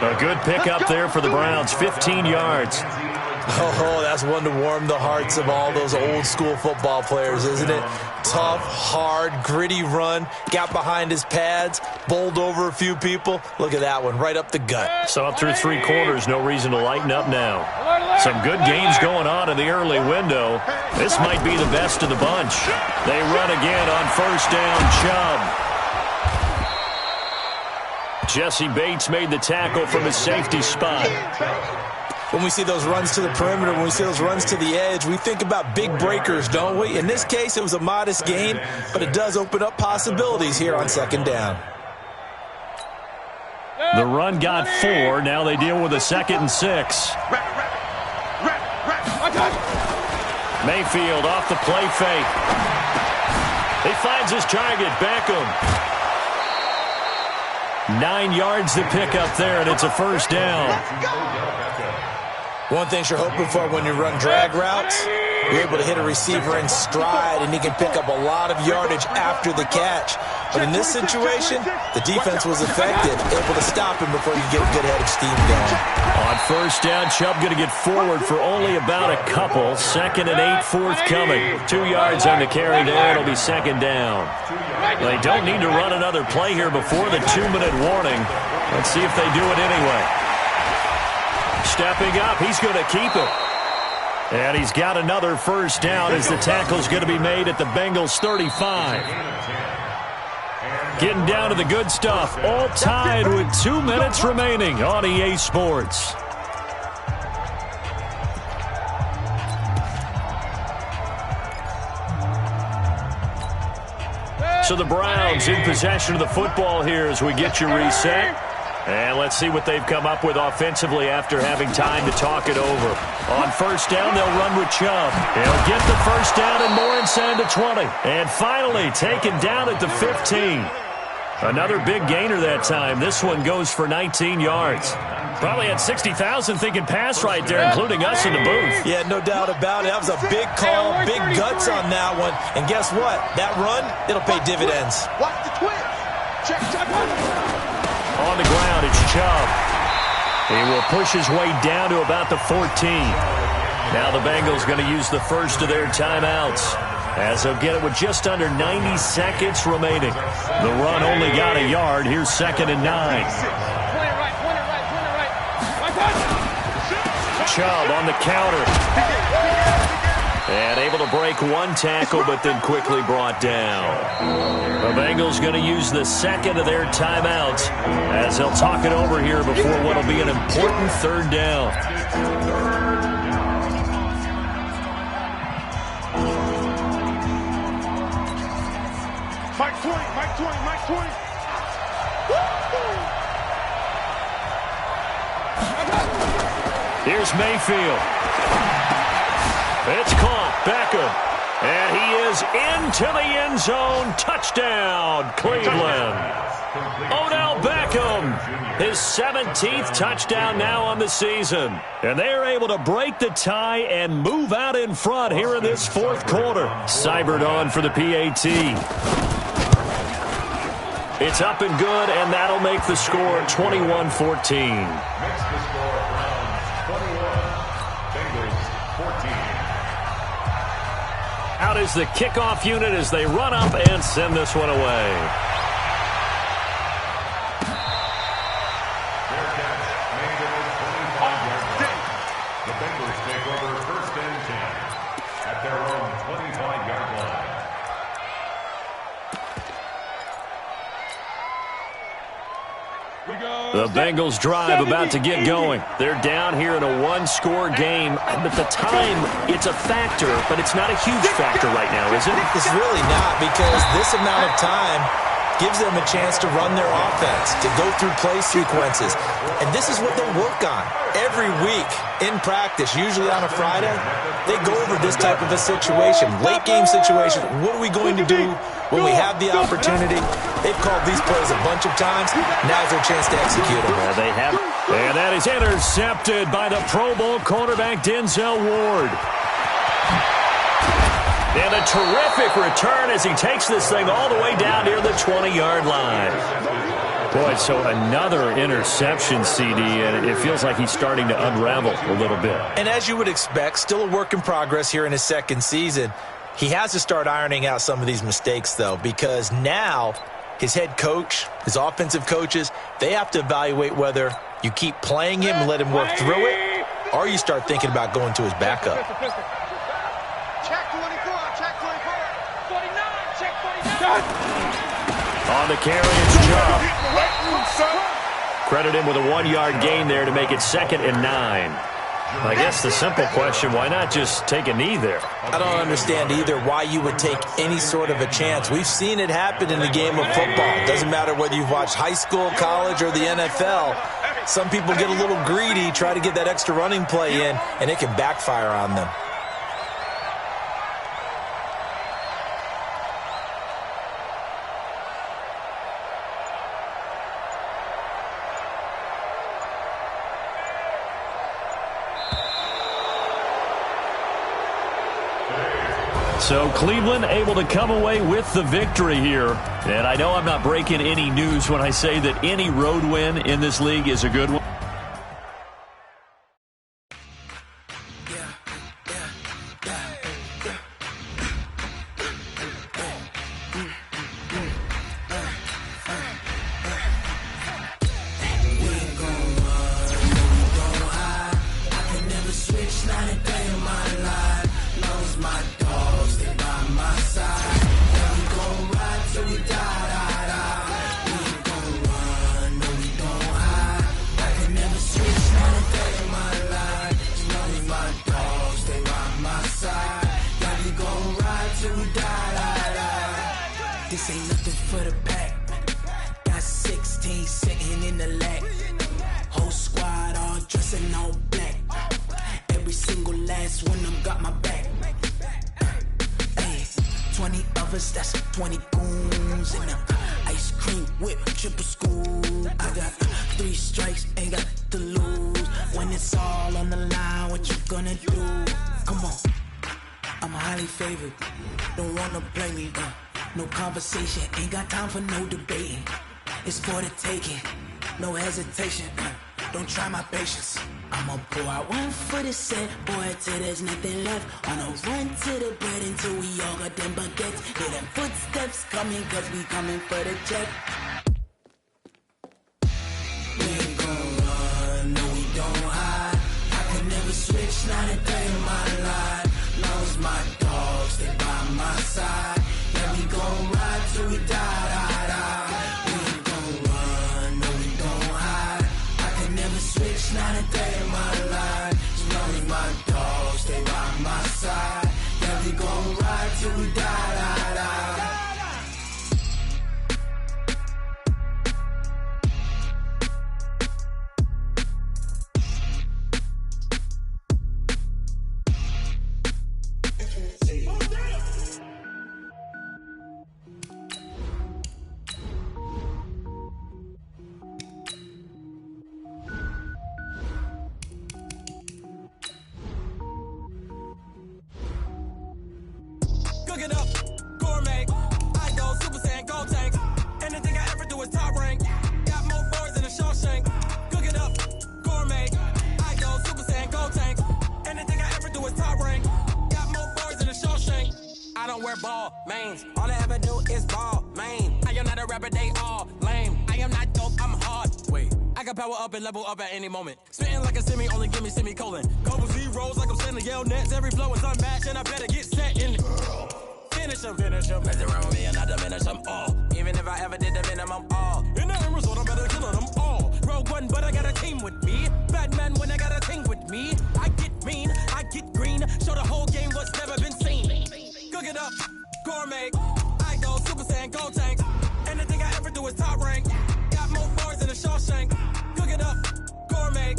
[SPEAKER 1] A good pickup there for the Browns, 15 yards.
[SPEAKER 3] Oh, that's one to warm the hearts of all those old-school football players, isn't it? Tough, hard, gritty run, got behind his pads, bowled over a few people. Look at that one, right up the gut.
[SPEAKER 1] So up through 3 quarters, no reason to lighten up now. Some good games going on in the early window. This might be the best of the bunch. They run again on 1st down, Chubb. Jesse Bates made the tackle from his safety spot.
[SPEAKER 3] When we see those runs to the perimeter, when we see those runs to the edge, we think about big breakers, don't we? In this case, it was a modest gain, but it does open up possibilities here on 2nd down.
[SPEAKER 1] The run got 4. Now they deal with a 2nd and 6. Mayfield off the play fake. He finds his target, Beckham. 9 yards to pick up there, and it's a 1st down.
[SPEAKER 3] One thing you're hoping for when you run drag routes, you're able to hit a receiver in stride, and he can pick up a lot of yardage after the catch. But in this situation, the defense was effective, able to stop him before you get a good head of steam going.
[SPEAKER 1] On 1st down, Chubb going to get forward for only about a couple. 2nd and 8 forthcoming. 2 yards on the carry there. It'll be 2nd down. They don't need to run another play here before the 2-minute warning. Let's see if they do it anyway. Stepping up, he's going to keep it. And he's got another 1st down as the tackle's going to be made at the Bengals 35. Getting down to the good stuff, all tied with 2 minutes remaining on EA Sports. So the Browns in possession of the football here as we get you reset. And let's see what they've come up with offensively after having time to talk it over. On 1st down, they'll run with Chubb. He'll get the 1st down and more inside the 20. And finally taken down at the 15. Another big gainer that time. This one goes for 19 yards. Probably had 60,000 thinking pass right there, including us in the booth.
[SPEAKER 3] Yeah, no doubt about it. That was a big call, big guts on that one. And guess what? That run, it'll pay dividends.
[SPEAKER 5] Watch the twitch. Check.
[SPEAKER 1] On the ground, it's Chubb. He will push his way down to about the 14. Now the Bengals going to use the first of their timeouts, as they'll get it with just under 90 seconds remaining. The run only got a yard. Here's 2nd and 9. Chubb on the counter. And able to break one tackle, but then quickly brought down. The Bengals going to use the 2nd of their timeouts as they'll talk it over here before what will be an important 3rd down.
[SPEAKER 5] Mike 20.
[SPEAKER 1] Here's Mayfield. It's caught. Beckham. And he is into the end zone. Touchdown, Cleveland. Odell Beckham, his 17th touchdown now on the season. And they are able to break the tie and move out in front here in this fourth quarter. Seibert on for the PAT. It's up and good, and that'll make the score 21-14. Out is the kickoff unit as they run up and send this one away.
[SPEAKER 4] The Bengals take over first and 10 at their own 25-yard line.
[SPEAKER 1] The Bengals drive about to get going. They're down here in a one-score game. At the time, it's a factor, but it's not a huge factor right now, is it?
[SPEAKER 3] It's really not, because this amount of time gives them a chance to run their offense, to go through play sequences. And this is what they'll work on every week in practice, usually on a Friday. They go over this type of a situation, late game situation. What are we going to do when we have the opportunity? They've called these plays a bunch of times. Now's their chance to execute them.
[SPEAKER 1] Yeah, they have. And that is intercepted by the Pro Bowl cornerback Denzel Ward. And a terrific return as he takes this thing all the way down near the 20-yard line. Boy, so another interception, CD, and it feels like he's starting to unravel a little bit.
[SPEAKER 3] And as you would expect, still a work in progress here in his second season. He has to start ironing out some of these mistakes, though, because now his head coach, his offensive coaches, they have to evaluate whether you keep playing him and let him work through it, or you start thinking about going to his backup.
[SPEAKER 2] Check 24, check 24. 49, check 49.
[SPEAKER 1] On the carry, it's Chubb. Credit him with a 1-yard gain there to make it 2nd and 9. I guess the simple question, why not just take a knee there?
[SPEAKER 3] I don't understand either why you would take any sort of a chance. We've seen it happen in the game of football. It doesn't matter whether you've watched high school, college, or the NFL. Some people get a little greedy, try to get that extra running play in, and it can backfire on them.
[SPEAKER 1] So Cleveland able to come away with the victory here. And I know I'm not breaking any news when I say that any road win in this league is a good one.
[SPEAKER 6] This ain't nothing for the pack. Got 16 sitting in the lag. Whole squad all dressing all black. Every single last one of them got my back. Hey, 20 of us, that's 20 goons in the ice cream whip, triple school. I got 3 strikes, ain't got to lose. When it's all on the line, what you gonna do? Come on, I'm highly favored. Don't wanna play me, no conversation, ain't got time for no debating. It's for the taking, no hesitation. Don't try my patience. I'ma pour out one for the set, boy, till there's nothing left. On a run to the bread until we all got them baguettes. Hear them footsteps coming, cause we coming for the check. We ain't gon' run, no we don't hide. I could never switch, not a day in my life. Long as my dogs stay by my side. Yeah, we gon' ride till we die, die, die. We ain't gon' run, no we don't hide. I could never switch, not a day in my life. As long as my dogs stay by my side. Yeah, we gon' ride till we die, die, die. it up, gourmet. I go Super Saiyan, gold tank. Anything I ever do is top rank. Got more bars than a Shawshank. Cook it up, gourmet. I go Super Saiyan, gold tank. Anything I ever do is top rank. Got more bars than a Shawshank. I don't wear ball mains. All I ever do is ball main. I am not a rapper, they all lame. I am not dope, I'm hard. Wait, I can power up and level up at any moment. Spitting like a semi, only give me semicolon. Couple zeros like I'm sending yell nets. Every flow is unmatched and I better get set in. Finish them. Mess around with me and I diminish them all. Even if I ever did the minimum all. In the end result, I better kill them all. Rogue One, but I got a team with me. Batman when I got a team with me. I get mean, I get green. Show the whole game what's never been seen. Cook it up, gourmet. I go Super Saiyan, gold tank. Anything I ever do is top rank. Got more bars than a Shawshank. Cook it up, gourmet.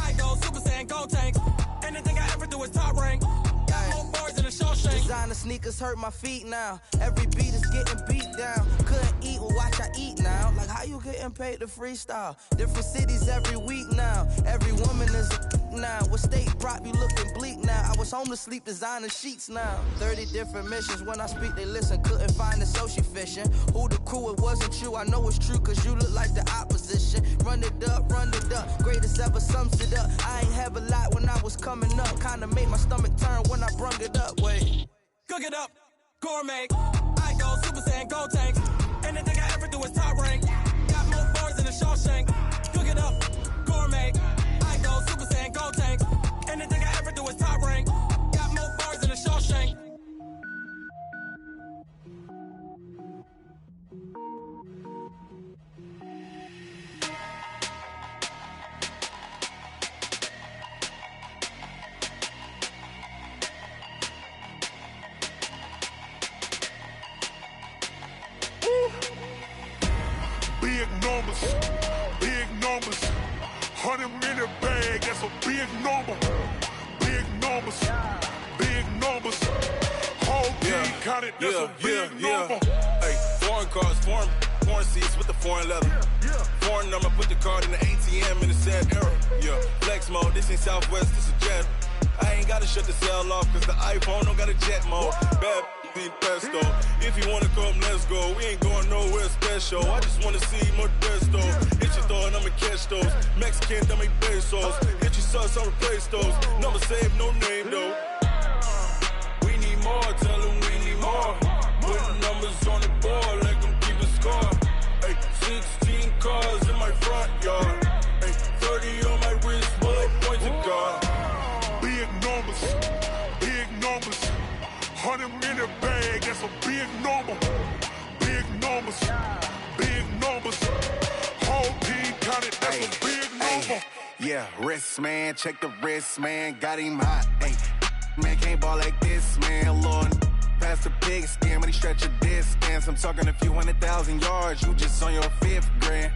[SPEAKER 6] I go Super Saiyan, gold tank. Anything I ever do is top rank. Got more bars than a Shawshank.
[SPEAKER 7] Designer sneakers hurt my feet now. Every beat is getting beat down. Couldn't eat, well watch I eat now. Like how you getting paid to freestyle? Different cities every week now. Every woman is a now. What state prop you looking bleak now? I was home to sleep, designer sheets now. 30 different missions. When I speak, they listen. Couldn't find the social fishing. Who the crew? It wasn't you. I know it's true, cause you look like the opposition. Run it up, greatest ever sums it up. I ain't have a lot when I was coming up. Kinda made my stomach turn when I brung it up. Wait.
[SPEAKER 6] Cook it up, gourmet. I go Super Saiyan, gold tank. Anything I ever do is top rank. Got more bars than a Shawshank. Cook it up, gourmet. I go Super Saiyan, gold tank. Anything I ever do is top rank. Got more bars than a Shawshank.
[SPEAKER 5] Big numbers, 100 in the bag, that's a big number. Big numbers, whole team counted, that's a big number.
[SPEAKER 8] Hey, foreign cars, foreign seats with the foreign leather. Foreign number, put the card in the ATM in the sad era. Yeah, flex mode, this ain't Southwest, this a jet. I ain't gotta shut the cell off, cause the iPhone don't got a jet mode. Bad ain't pesto. If you wanna come, let's go. We ain't going nowhere special. I just wanna see Modesto. Hit your thought, I'ma catch those. Mexican, dame pesos. Hit your sus, I'll replace those. Number saved, no name though. We need more, tell them we need more. Putting numbers on the board, like them keep a score. Hey, 16 cars in my front yard. Hey, 30 on my wrist, bullet points of God.
[SPEAKER 5] Big numbers, 100 in the bag, that's a big number. Big numbers, whole team counted, that's a big number.
[SPEAKER 9] Yeah, wrist man, check the wrist man, got him hot. Ay, man can't ball like this, man. Lord, past the pig skin, but he stretch a distance. I'm talking a few 100,000 yards, you just on your 5th grand.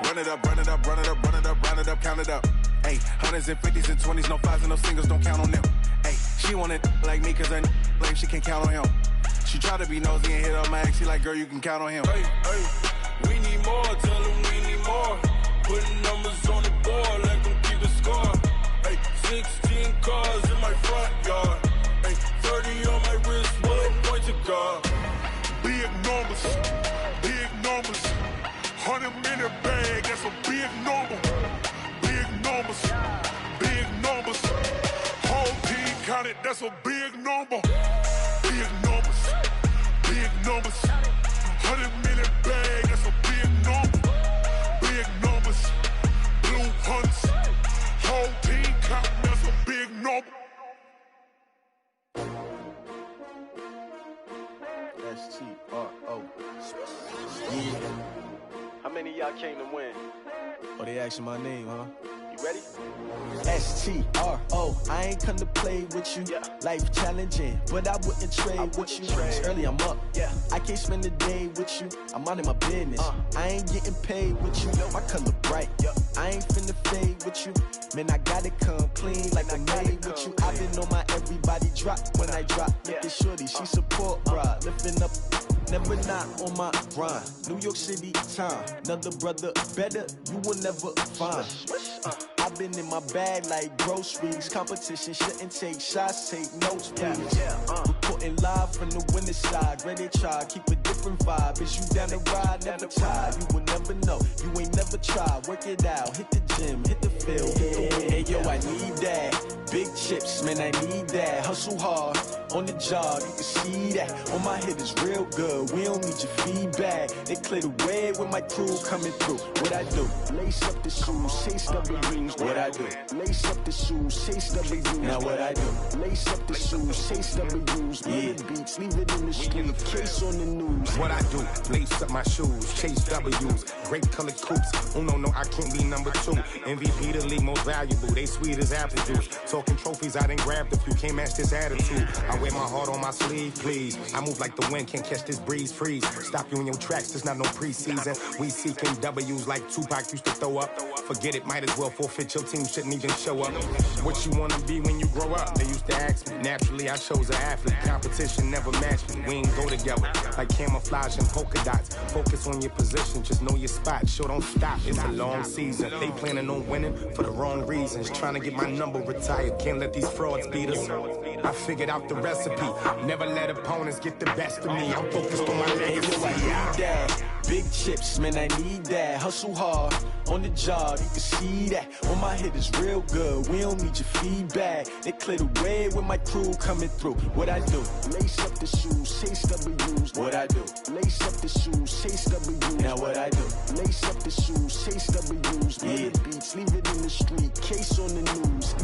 [SPEAKER 9] Run it up, count it up. Ay, hundreds and 50s and 20s, no 5s and no singles, don't count on them. Ay, she want it like me, cause her like she can count on him. She try to be nosy and hit on my ex, she like, girl, you can count on him.
[SPEAKER 8] Hey, we need more, tell them we need more. Putting numbers on the board, like them keep a score. Hey, 16 cars in my front yard. Hey, 30 on my wrist, bullet points of God.
[SPEAKER 5] Big numbers, 100 in the bag, that's a big number. Big numbers, whole team counted, that's a big number. Big numbers, 100 in the bag, that's a big number. Big numbers, blue hunts, whole team counting, that's a big number.
[SPEAKER 7] S-T-R-O.
[SPEAKER 10] How many of y'all came to win?
[SPEAKER 7] Oh, they asking my name, huh?
[SPEAKER 10] You ready?
[SPEAKER 7] S-T-R-O. I ain't come to play with you.
[SPEAKER 10] Yeah.
[SPEAKER 7] Life challenging, but I wouldn't trade with you. It's early, I'm up.
[SPEAKER 10] Yeah.
[SPEAKER 7] I can't spend the day with you. I'm minding my business. I ain't getting paid with you. My color bright.
[SPEAKER 10] Yeah.
[SPEAKER 7] I ain't finna fade with you. Man, I gotta come clean like I'm made with you. I've been on my everybody drop when I drop. Look at shorty, she support ride. Lifting up, never not on my grind. New York City time. Another brother better, you will never find. I've been in my bag like groceries. Competition shouldn't take shots, take notes, please. Report reporting live from the winter side. Ready to try, keep a different vibe. Is you down the ride? Never tried. You will never know. You ain't never tried. Work it out. Hit the gym, hit the field, hit the wind. Hey yo, I need that. Big chips, man, I need that. Hustle hard on the job, you can see that. On my head is real good. We don't need your feedback. They clear the way with my crew coming through. What I do? Lace up the shoes, chase W's. What I do? Lace up the shoes, chase W's. Now what I do? Lace up the shoes, chase W's. Yeah, beats, leave it in the street. Case on the news.
[SPEAKER 11] What I do? Lace up my shoes, chase W's. Great colored coops. Oh no, I can't be number 2. MVP the league most valuable. They sweet as apple juice. Talking trophies, I didn't grab the few. Can't match this attitude. I wear my heart on my sleeve, please. I move like the wind, can't catch this breeze, freeze. Stop you in your tracks, there's not no preseason. We seeking W's like Tupac used to throw up. Forget it, might as well forfeit. Your team shouldn't even show up. What you wanna be when you grow up? They used to ask me. Naturally, I chose an athlete. Competition never matched me. We ain't go together like camouflage and polka dots. Focus on your position, just know your spot. Sure, don't stop. It's a long season. They planning on winning for the wrong reasons. Trying to get my number retired. Can't let these frauds beat us. I figured out the recipe. Never let opponents get the best of me. I'm focused on my legacy.
[SPEAKER 7] Hey, yo, I need that. Big chips, man, I need that. Hustle hard on the job, you can see that. On my head is real good. We don't need your feedback. They clear the way with my crew coming through. What I do? Lace up the shoes, chase W's. What I do? Lace up the shoes, chase W's. Now what I do? Lace up the shoes, chase W's. Yeah, beats, leave it in the street. Case on the news.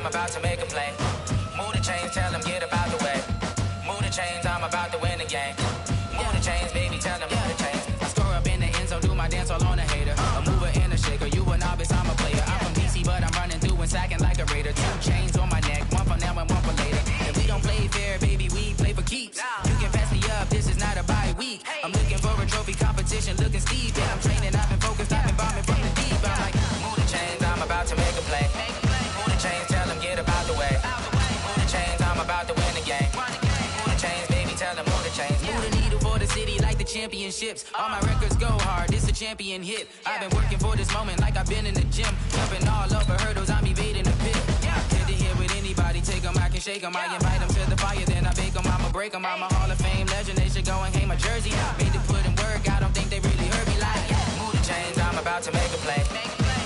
[SPEAKER 6] about to make a play. Move the chains, tell them get up out the way. Move the chains, I'm about to win the game. Move the chains, baby, tell them move the chains. I score up in the end zone, do my dance all on a hater. A mover and a shaker, you a novice, I'm a player. I'm from DC, but I'm running through and sacking like a raider. 2 chains on my neck, one for now and one for later. If we don't play fair, baby, we play for keeps. You can pass me up, this is not a bye week. I'm looking for a trophy competition, looking steep. And I'm training, I've been focused, I've been bombing from the deep. I'm like, move the chains, I'm about to make a play. Move the chains, tell them get up out the way. Move the chains, I'm about to win the game. Move the chains, baby, tell them move the chains. Move the needle for the city like the championships. All my records go hard, this a champion hit. I've been working for this moment like I've been in the gym. Jumping all over hurdles, I'm evading the pit. Head to head with anybody, take them, I can shake them. I invite them to the fire, then I bake them, I'ma break them. I'm a Hall of Fame legend, they should go and hang my jersey. Made to put in work, I don't think they really heard me like. Move the chains, I'm about to make a play.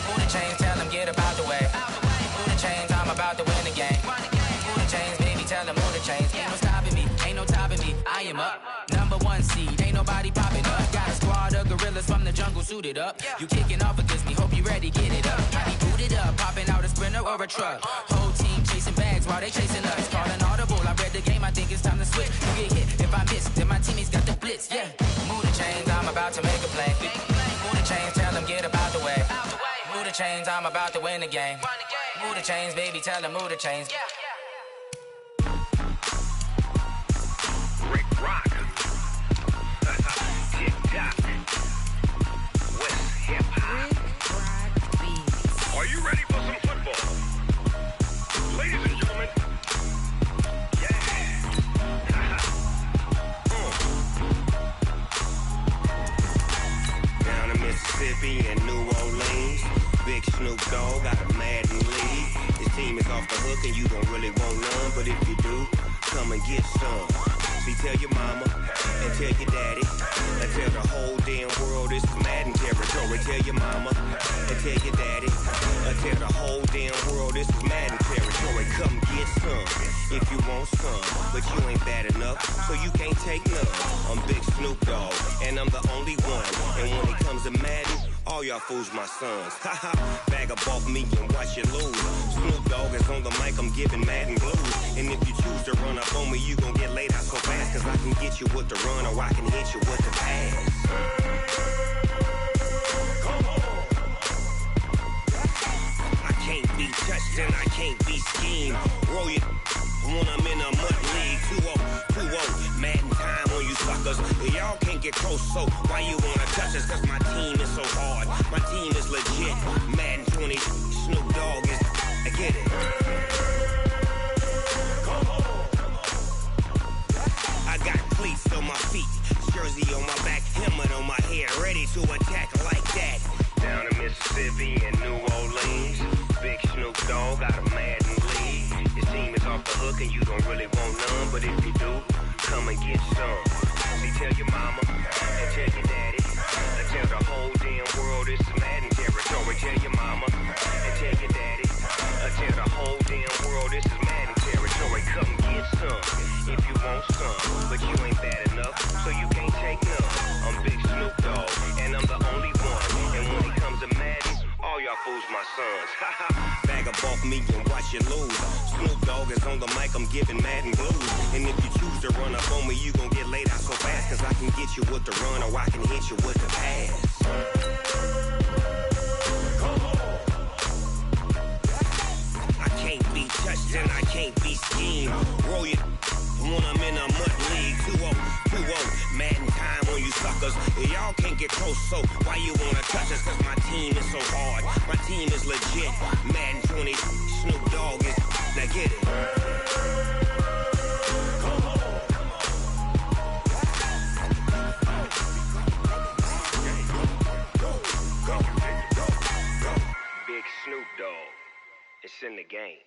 [SPEAKER 6] Move the chains, tell them get up out the way. Move the chains, I'm about to win the game. Move the chains, baby, tell them move the chains. Ain't no stopping me, ain't no topping me, I am up. Number 1 seed, ain't nobody popping up. Got a squad of gorillas from the jungle suited up. You kicking off against me, hope you ready, get it up. I be booted up, popping out a sprinter or a truck. Whole team chasing bags while they chasing us. Calling audible, I read the game, I think it's time to switch. You get hit, if I miss, then my teammates got the blitz, yeah. Move the chains, I'm about to make a play. Move the chains, tell them get up out the way. Move the chains, I'm about to win the game. Move the chains, baby, tell them move the chains.
[SPEAKER 12] Rick Rock. TikTok. West Hip Hop. Are you ready for some football? Ladies and gentlemen. Yeah.
[SPEAKER 13] Down in Mississippi and New Orleans, Big Snoop Dogg got a Madden league. His team is off the hook and you don't really want none, but if you do, come and get some. See, tell your mama and tell your daddy and tell the whole damn world this is Madden territory. Tell your mama and tell your daddy and tell the whole damn world this is Madden territory. Come get some if you want some, but you ain't bad enough, so you can't take none. I'm Big Snoop Dogg and I'm the only one. And when it comes to Madden, all y'all fools my sons. Haha, bag up off me and watch you lose. Snoop Dogg is on the mic, I'm giving Madden blues. And if you choose to run up on me, you gon' get laid out so fast. Cause I can get you with the run or I can hit you with the pass. Come on. I can't be touched and I can't be schemed. Roll it when I'm in a mud league. 2-0, Madden time on you suckers. Y'all can't get close, so why you wanna touch us? Cause my team is so hard, my team is legit. Madden 20, Snoop Dogg is, I get it. Come on. I got cleats on my feet, jersey on my back, helmet on my head, ready to attack like that. Down in Mississippi and New Orleans, Big Snoop Dogg got a Madden league. His team is off the hook and you don't really want none, but if you do, come and get some. See, tell your mama and tell your daddy and tell the whole damn world this is Madden territory. Tell your mama and tell your daddy and tell the whole damn world this is Madden territory. Come get some if you want some, but you ain't bad enough, so you can't take none. I'm Big Snoop Dogg and I'm the only one. And when it comes to Madden, all y'all fools my sons. Bag up off me and watch you lose. Snoop Dogg is on the mic, I'm giving Madden blues. And if you choose to run up on me, you gon' get laid out so fast. Cause I can get you with the run or I can hit you with the pass. Come on. I can't be touched and I can't be schemed. Roll it when I'm in a mud league. 2-0, Madden time on you suckers. Y'all can't get close, so why you wanna touch us? Cause my team is so hard, my team is legit. Madden 20, Snoop Dogg is, now get it. Come on. Go. Big Snoop Dogg, it's in the game.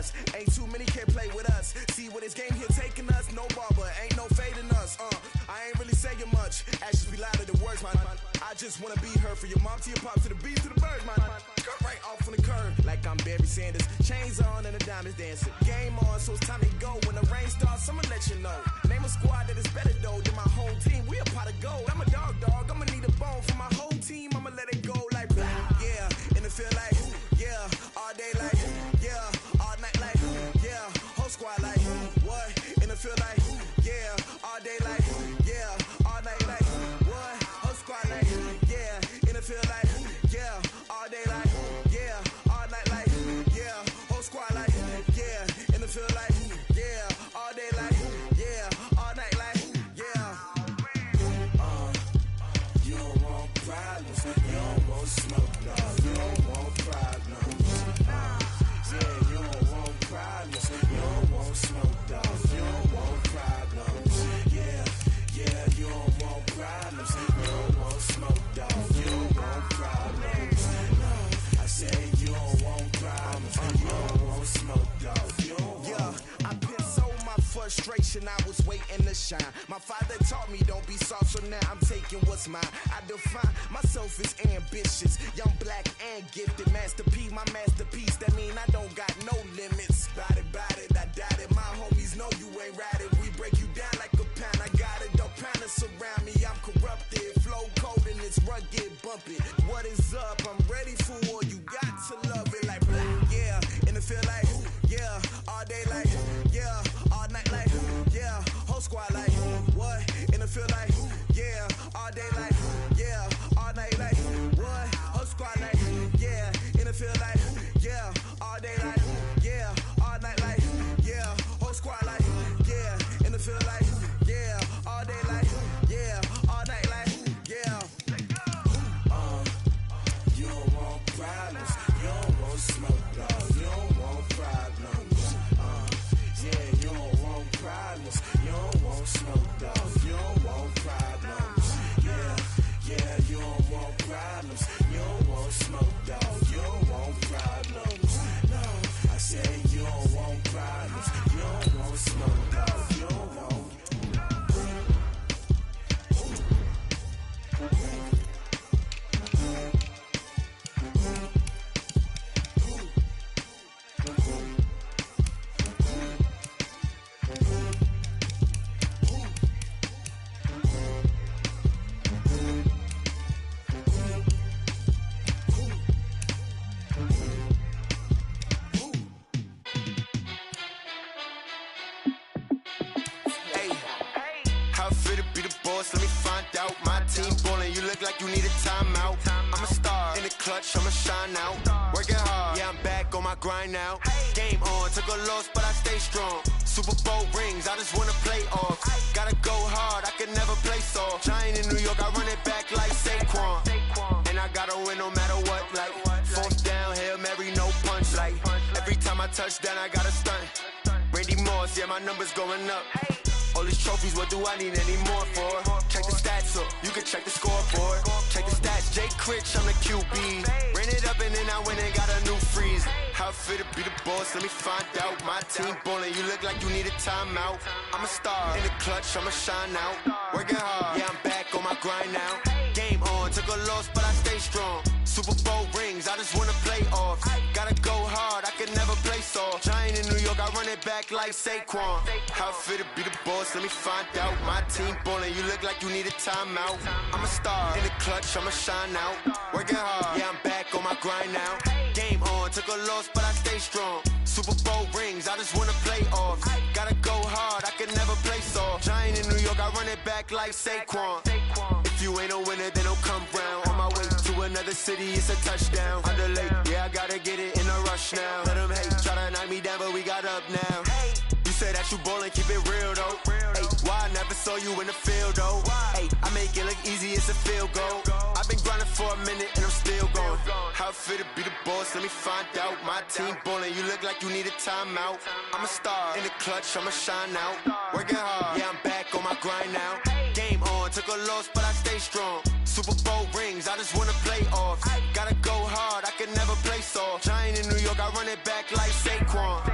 [SPEAKER 14] us. Ain't too many can play with us. See where this game here taking us. No barber, ain't no fading us. I ain't really saying much. Actions be louder than words, man. I just wanna be heard from your mom to your pop to the beat to the birds, man. Cut right off on the curb like I'm Barry Sanders. Chains on and the diamonds dancing. Game on, so it's time to go. When the rain starts, I'ma let you know. Name a squad that is better though than my whole team. We a pot of gold. I'm a dog. I'ma need a bone for my whole team. I'ma let it go like blah. Yeah, and it feel like yeah, all day like yeah, all night like yeah, whole squad like what? And it feel like yeah, all day like yeah, all night like what? Whole squad like yeah, and it feel like yeah, all day like yeah, all night like yeah, whole squad like yeah, and it feel like yeah, all day like yeah, all night like yeah. You don't want problems, you don't want smoke, dog. You don't want problems. Yeah, you don't want problems, you don't want smoke, dog. You don't want problems. Yeah, you don't want problems, you don't want smoke, dog. You don't want problems. No, I say you don't want problems, you don't want smoke, dog. You don't want. Yeah, I been so my frustration, I was waiting to shine. My father taught me don't be soft, so now I'm taking what's mine. I define myself as ambitious, young, black, and gifted. Master P, my masterpiece. That mean I don't got no limits. Bout it, I doubt it. My homies know you ain't ride it. We break you down like a pound. I got it, don't pound to surround me. I'm corrupted, flow cold and it's rugged, bump it. What is up? I'm ready for war. You got to love it like blah. Yeah, and it feel like yeah, all day like yeah, all night like yeah, whole squad like what? And it feel like yeah, all day like yeah, all night like what? Whole squad like yeah, and it feel like yeah, all day like yeah, all night like yeah, whole squad like yeah, and it feel like yeah, all day like yeah, all night like yeah. You don't want problems, you don't want smoke, dog. You don't want problems. Yeah, you don't want problems, you don't want smoke, dog. You don't want problems. Yeah, you don't want problems, you don't want smoke, dog. You don't want problems. No, I say you don't want problems, you don't want smoke, dog. You don't want. Let me find out. My team ballin', you look like you need a timeout. I'm a star in the clutch, I'ma shine out. Working hard, yeah, I'm back on my grind now. Game on, took a loss, but I stay strong. Super Bowl rings, I just wanna play off. Gotta go hard, I can never play soft. Giant in New York, I run it back like Saquon. And I gotta win no matter what, like fourth down, Hail Mary, no punch. Like every time I touch down, I gotta stunt. Randy Moss, yeah, my numbers going up. All these trophies, what do I need any more for? Check the stats up, you can check the scoreboard. Check the stats, Jay Critch, I'm the QB. Ran it up and then I went and got a new freeze. How fit to be the boss, let me find out. My team ballin', you look like you need a timeout. I'm a star in the clutch, I'ma shine out. Working hard, yeah, I'm back on my grind now. Game on, took a loss, but I stay strong. Super Bowl rings, I just wanna play off. Gotta go hard, I can never play soft. Giant in New York, I run it back like Saquon. How fit to be the boss, let me find out. My team ballin', you look like you need a timeout. I'm a star in the clutch, I'ma shine out. Working hard, yeah, I'm back on my grind now. Game on, took a loss, but I stay strong. Super Bowl rings, I just wanna play off. Gotta go hard, I can never play soft. Giant in New York, I run it back like Saquon. If you ain't a winner, then don't come round. On my way to another city, it's a touchdown. Underlay, yeah, I gotta get it in a rush now. Let them hate, try to knock me down, but we got up now. You say that you ballin', keep it real though. Ay, why I never saw you in the field though? Ay, I make it look easy, it's a field goal. I've been grinding for a minute and I'm still going. How fit to be the boss, let me find out. My team ballin', you look like you need a timeout. I'm a star in the clutch, I'ma shine out. Working hard, yeah, I'm back on my grind now. Game on, took a loss, but I stay strong. Super Bowl rings, I just wanna play off. Gotta go hard, I can never play soft. Giant in New York, I run it back like Saquon.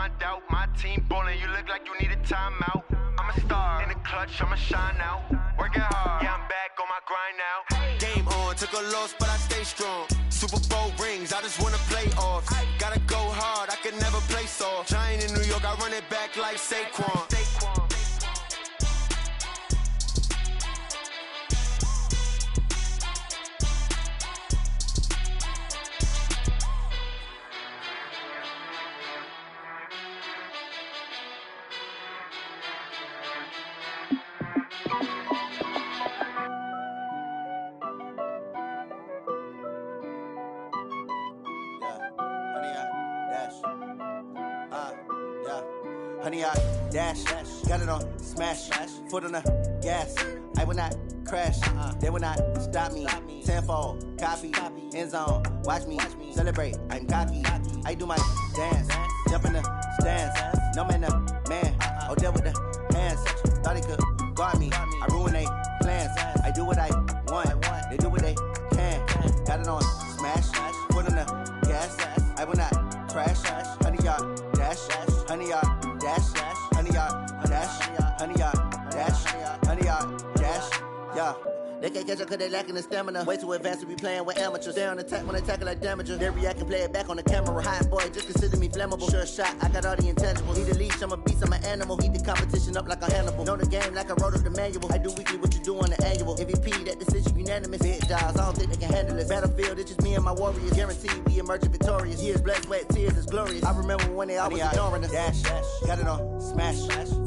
[SPEAKER 14] find out my team ballin', you look like you need a timeout. I'm a star in the clutch, I'ma shine out. Working hard, yeah, I'm back on my grind now. Game on, took a loss, but I stay strong. Super Bowl rings, I just wanna play off. Gotta go hard, I can never play soft. Giant in New York, I run it back like Saquon.
[SPEAKER 15] Honey, I dash, got it on smash, foot on the gas. I will not crash, they will not stop me. Tenfold, copy, end zone, watch me celebrate. I'm cocky, I do my dance, jump in the stands. No man, man, oh deal with the hands. Thought he could guard me, I ruin they plans. I do what I want, they do what they can. Got it on smash, foot on the gas. I will not crash, honey, y'all dash, honey, y'all dash, honey, y'all dash, honey, y'all dash, honey, y'all dash, yeah. They can't catch up cause they lacking the stamina. Way too advanced to be playing with amateurs. They on attack when they tackle like damagers. They react and play it back on the camera. Hot boy, just consider me flammable. Sure shot, I got all the intangibles. Need a leash, I'm a beast, I'm an animal. Eat the competition up like a Hannibal. Know the game like I wrote up the manual. I do weekly what you do on the annual. MVP, that decision unanimous. Big jobs, I don't think they can handle it. Battlefield, it's just me and my warriors. Guaranteed we emerging victorious. Years, blood, sweat, tears, it's glorious. I remember when they always ignoring us. Dash, got it on smash,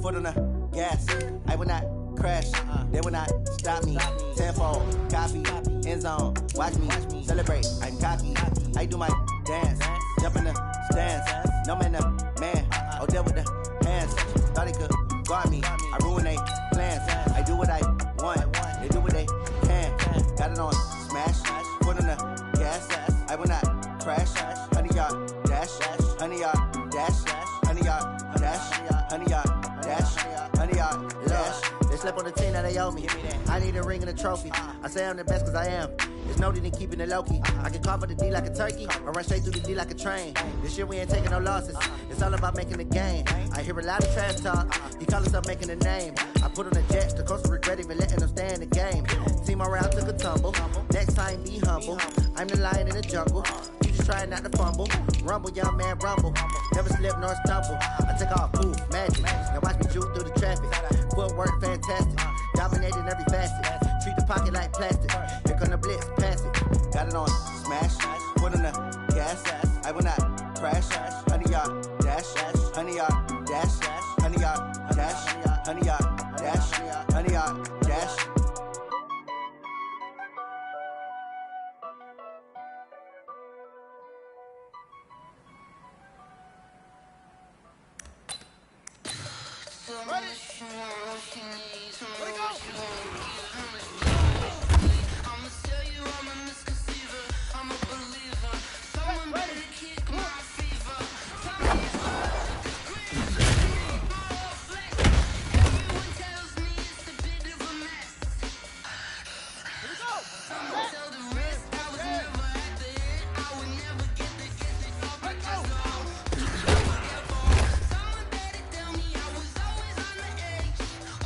[SPEAKER 15] foot on the gas. I will not crash, they will not stop me. Tenfold, copy, end zone, watch me celebrate. I'm cocky, I do my dance, jump in the stands. No man, man, oh deal with the hands. Thought he could guard me, I ruin they plans. I do what I want, they do what they can. Got it on smash, foot on the gas. I will not crash, honey, y'all dash, honey, y'all dash, honey, y'all dash, honey, y'all dash, honey, y'all dash. They slept on the team that they owe me. I need a ring and a trophy. I say I'm the best cause I am. There's no need in keeping it low-key. I can cover the D like a turkey or run straight through the D like a train. This year we ain't taking no losses. It's all about making the game. I hear a lot of trash talk. He call himself making a name. I put on the jets. The coach regret even letting them stay in the game. Team around took a tumble. Next time be humble. I'm the lion in the jungle. You just trying not to fumble. Rumble, young man, rumble. Never slip nor stumble. I take off, poof, magic. Now watch me juke through the traffic. Footwork fantastic. Dominating every facet. Treat the pocket like plastic. Here come the blitz, pass it. Got it on smash. Foot on the gas. I will not crash. Honey, y'all dash. Honey, y'all dash. Honey, y'all dash. Honey, y'all dash. Honey, y'all dash.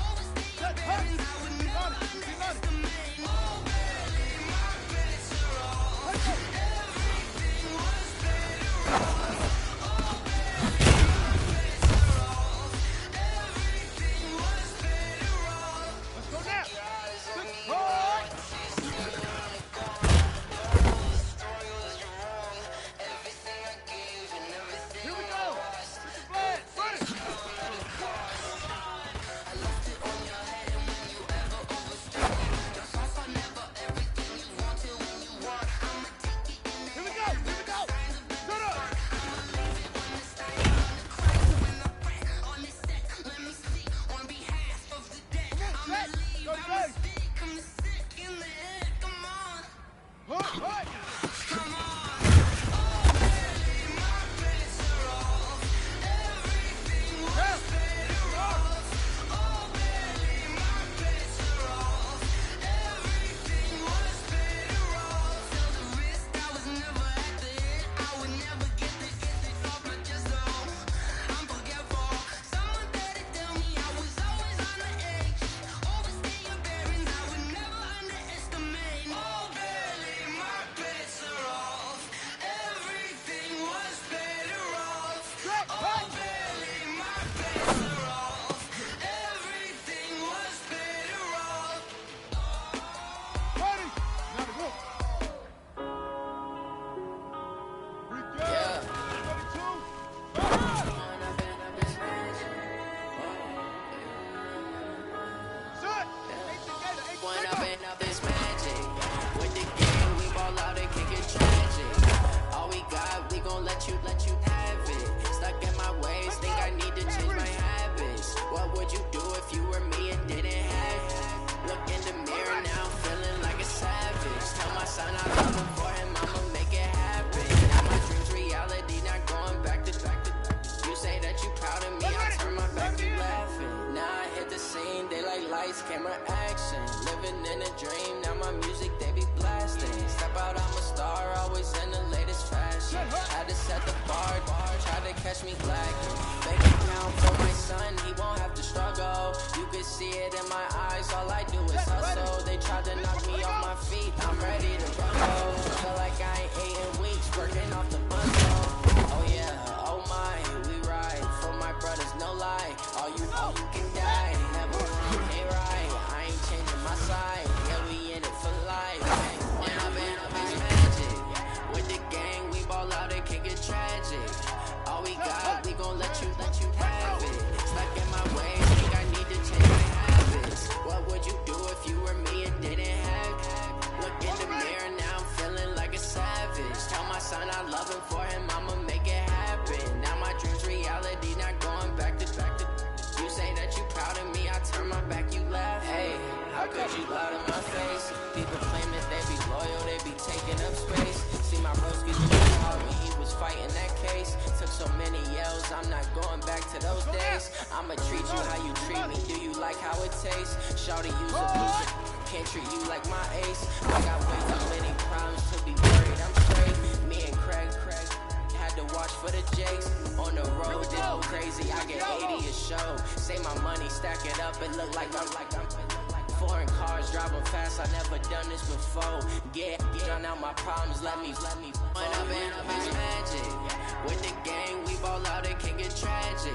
[SPEAKER 16] Always
[SPEAKER 6] if you were me and didn't have. Look in the mirror now, I'm feeling like a savage. Tell my son I love him for him, I'ma make it happen. Now my dreams reality, not going back to. You say that you proud of me, I turn my back, you laughing. Now I hit the scene, daylight lights, camera action. Living in a dream, now my music they be blasting. Step out, I'm a star, always in the latest fashion. Had to set the bar, try to catch me lacking. Bank account for my son, he won't have to struggle. You can see it in my eyes, all I do is hustle. They tried to knock me off my feet, I'm ready to rumble. Feel like I ain't ate in weeks, working off the bundle. Oh yeah, oh my, we ride for my brothers, no lie. All you can die, never ain't right. I ain't changing my side, yeah, we in it for life. When I've been up is magic. With the gang, we ball out, it can get tragic. All we got, we gon' let you have it. Stuck in my ways, think I need to change my habits. What would you do if you were me and didn't have? Look in the mirror, now I'm feeling like a savage. Tell my son I love him for him, I'ma make it happen. Now my dreams reality, not going back to. You say that you proud of me, I turn my back, you laugh. Hey, how could you lie to my face? People claim that they be loyal, they be taking up space. See my broskies out when he was fighting that case. Took so many yells, I'm not going back to those days. I'ma treat you how you treat me, do you like how it tastes? Shawty, use a booster, can't treat you like my ace. I got way too many problems to be worried, I'm straight. Me and Craig had to watch for the Jakes. On the road, they go crazy, I get 80 a show. Say my money, stack it up, it look like I'm foreign cars, driving fast, I never done this before. Yeah, drown out my problems, let me. When I've been up is magic. With the gang, we ball out, it can get tragic.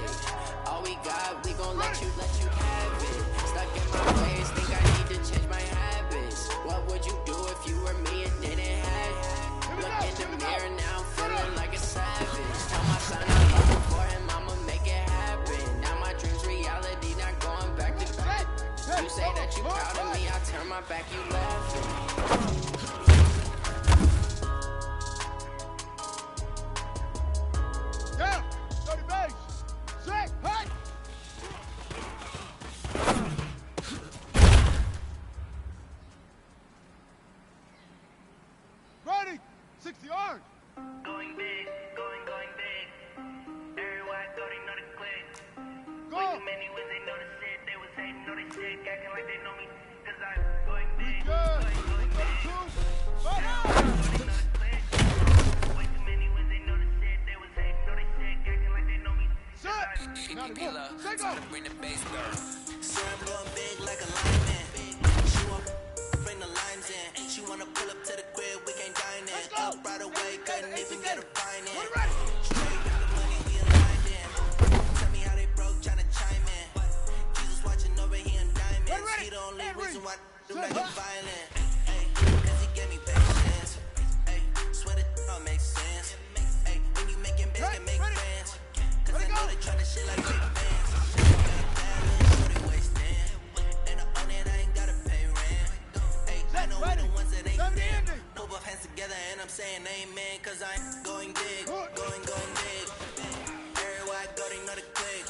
[SPEAKER 6] All we got, we gon' let you have it. Stuck in my ways, think I need to change my habits. What would you do if you were me and didn't have? Look in the mirror now, I'm feeling like a savage. Tell my son I love him for him, I'ma make it happen. Now my dreams reality, not going back to. You say that you proud of me, I turn my back, you laughing.
[SPEAKER 2] Yeah, 30 base. Sick, hey! Ready, 60 yards.
[SPEAKER 12] Going big, going big. Everywhere I go, they know the click.
[SPEAKER 2] Go.
[SPEAKER 12] Way too many wins, they know the shit. They was hating, know they shit, acting like they know me. Cause I'm going big, going big. Way too many wins, they know the shit. They was hating, know they shit, acting like they know me.
[SPEAKER 6] Time to bring the bass down. So I'm going big like a lineman. She won't bring the lines in. She wanna pull up to the crib, we can't dine in. Up right away, couldn't even get a fine in. Straight with the money, we aligned in. Tell me how they broke, tryna chime in. Jesus watching over here in diamonds. He the only reason why I do nothing violent. Ay, cause he gave me patience. Ay, swear that all makes sense. Ay, when you making bands, can make friends. Cause I know they tryna shit like big fans. Got a bad little shorty wasting. And I own it, I ain't gotta pay rent. Ay, I know we the ones that ain't stand. Put both hands together and I'm saying amen. Cause I'm going big, going big. Everywhere I go, they know the click.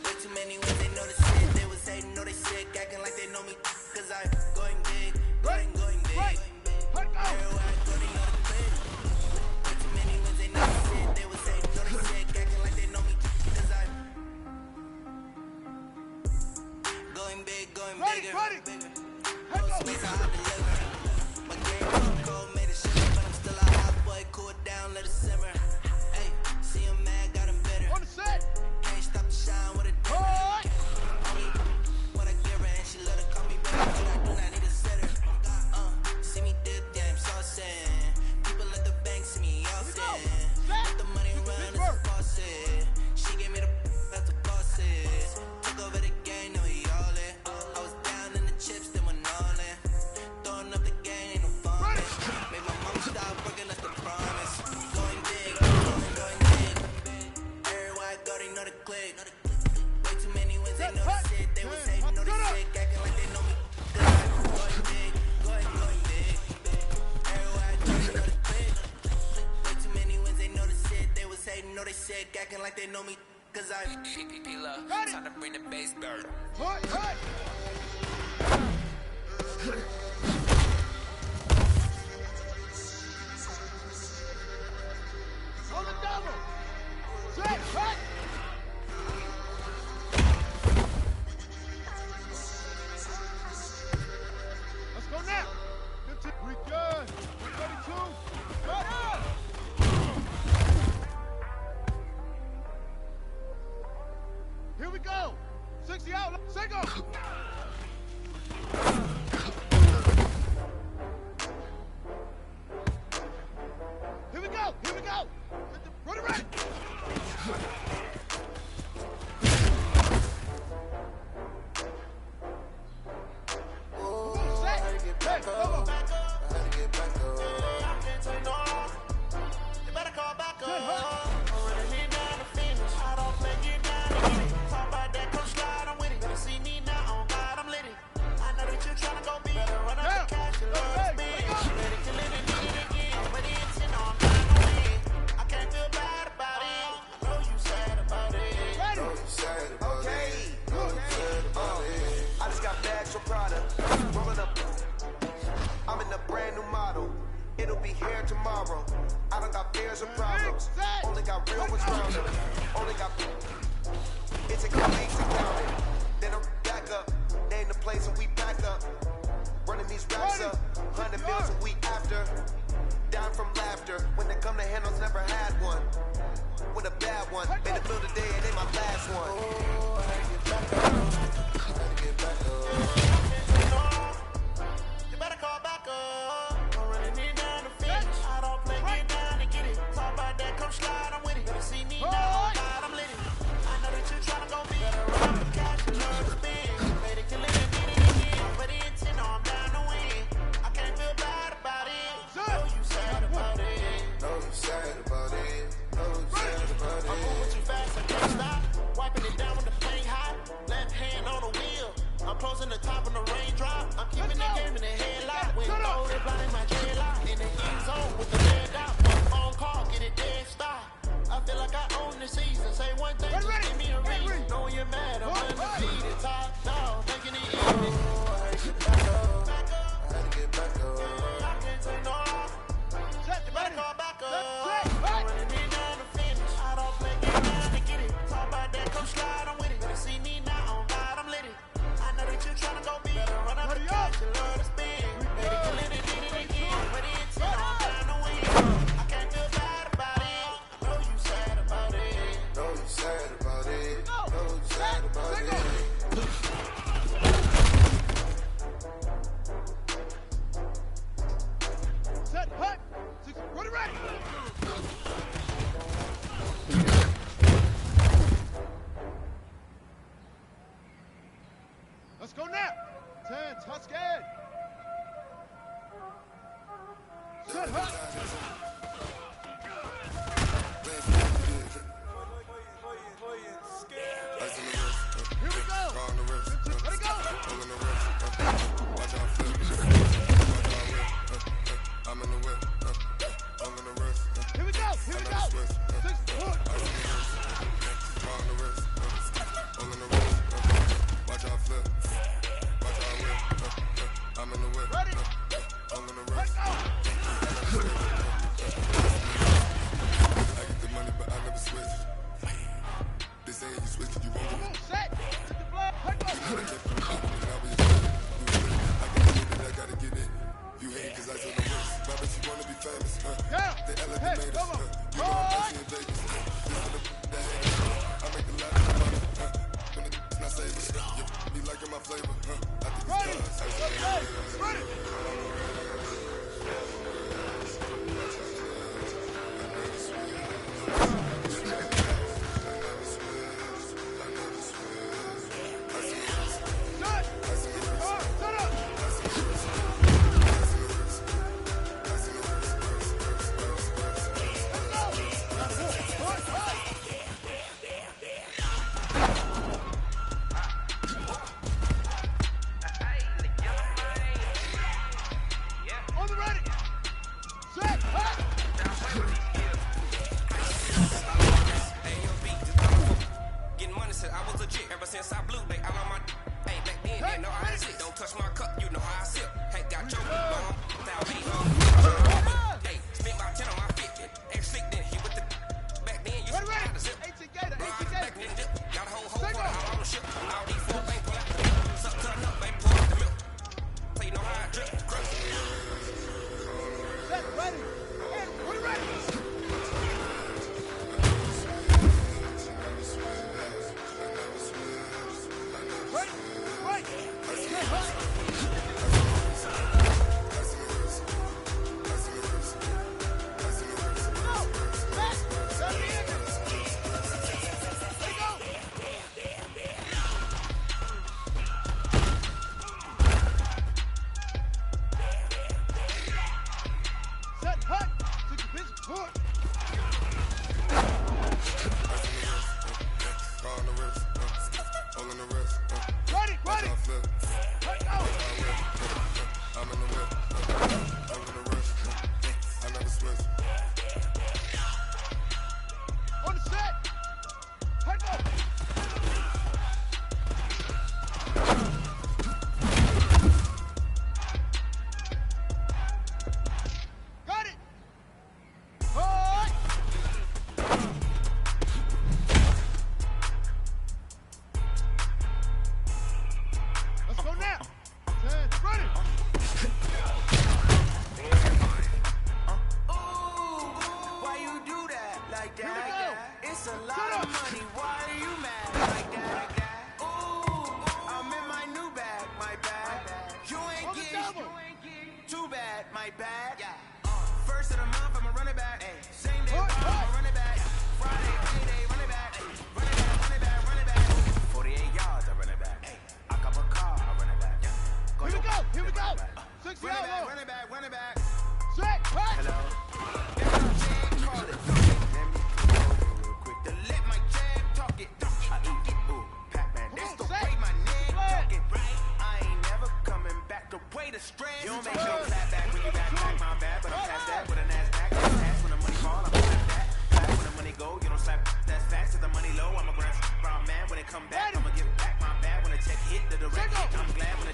[SPEAKER 6] Way too many wins, they know the shit. They was hating, know they sick, acting like they know me. Cause I'm going big, going big. Everywhere I go, they know the click. Way too many wins, they know the shit. They was hating, know they sick, acting like they know me. Cause I'm going big, going bigger. Space I deliver. My game was cold, made it shimmer, but I'm still a hot boy. Cool it down, let it simmer. Hey, see him mad, got him bitter.
[SPEAKER 2] On the set.
[SPEAKER 6] Can't stop the shine with a dimmer. Only what I give her, and she let her call me baby, but I do not need a sitter. See me dip, damn saucy. People at the bank see me often. Let the money run, it's a faucet. She gave me the that's a faucet. Took over the game, now we all in. I was down in the chips, then went all in. Throwing up the game, ain't no fun. Made my mama stop working, that's the promise. Going big, going big. Everywhere I go, they know the click. Way too many wins, they know the shit. They was hating, know the shit, acting like they know me. Going big, going big. Everywhere I go, they know the click. Way too many wins, they know the shit. They was hating, know they shit, acting like they know me. Cause I love. Time to bring the bass burn.
[SPEAKER 2] On the double. Set, cut. Let's go now. 15. We good. 132. Cut up. Here we go. 60 out. Single. Here we go. Here we go. Run it right.
[SPEAKER 14] Tomorrow, I don't got fears or problems. Only got real ones round them. Only got. It's a weeks to count it. Then I'm back up. Name the place and we back up. Running these raps up. 100 mils a week after. Down from laughter. When they come to handles, never had one. With a bad one. Made a bill today and they my last one. Oh, I had to get back up. I had to get back up. You better call back up. I'm running it down the finish. I don't play, get down and get it. Talk about that, come slide, I'm with it. Better see me now, oh God, I'm lit it. I know that you're trying to go big. Better run the cash, you love to spin. Made it, kill it, and get it again. But the intent, no, I'm down to win. I can't feel bad about it. Know you sad about it. Know you sad about it. Know you sad about it. I'm moving too fast, I can't stop. Wiping it down with the flame hot. Left hand on the wheel. I'm closing the top of the raindrop. I'm keeping the game in the headlock. When low, they blinding my dreadlock. In the end zone with the red dot. One phone call, get it dead stop. I feel like I own the season. Say one thing, just give me a reason. Knowing you're mad, I'm undefeated. Top dog, making it easy. Oh, I had to get back up. I had to get back up. I can't take no off. You better call back up. I'm running it down to finish. I don't play, get down to get it. Talk about that, come slide, I'm with it. Better see me now, on God, I'm lit it. I know that you're trying to go big. Better run out the cash, you love to spin. Better kill it and get it again. But the intent, I'm down to win. I can't feel bad about it. Know you sad about it. Know you sad about it. Know you sad about it.
[SPEAKER 2] Set, hut. 6, run it right. Let's go now. 10, Tuscan. Set, hut. Here we go. Let it go.
[SPEAKER 14] I'm in the whip, I'm in the wrist.
[SPEAKER 2] Here we go. Here we go. 6 foot.
[SPEAKER 14] On the wrist, on the wrist. Watch out flip, watch out whip. I'm in the whip,
[SPEAKER 2] Ready?
[SPEAKER 14] on the wrist.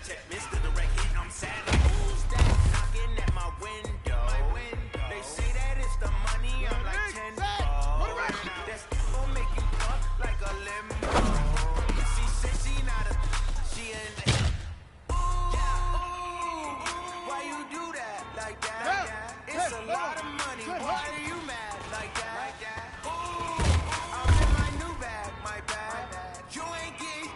[SPEAKER 13] check, Mr. Direct Hit, I'm sad. Who's that knocking at my window? They say that it's the money, I'm like 10. That's gon' make you pump like a limo. She said she not a, she in the. Why you do that like that? It's a lot of money. Why are you mad like that? I'm in my new bag, my bag. You ain't get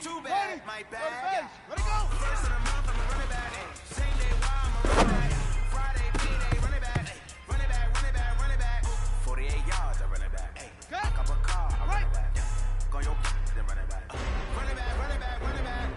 [SPEAKER 13] too bad, my bag. Let it go. First of the month, I'm a running back. Same day, why I'm a running back. Friday, payday, running back. Running back, running back, running back. 48 yards, I run it back. Back up a car, I run it back. Go your then run it back. Run it back, run it back, run it back.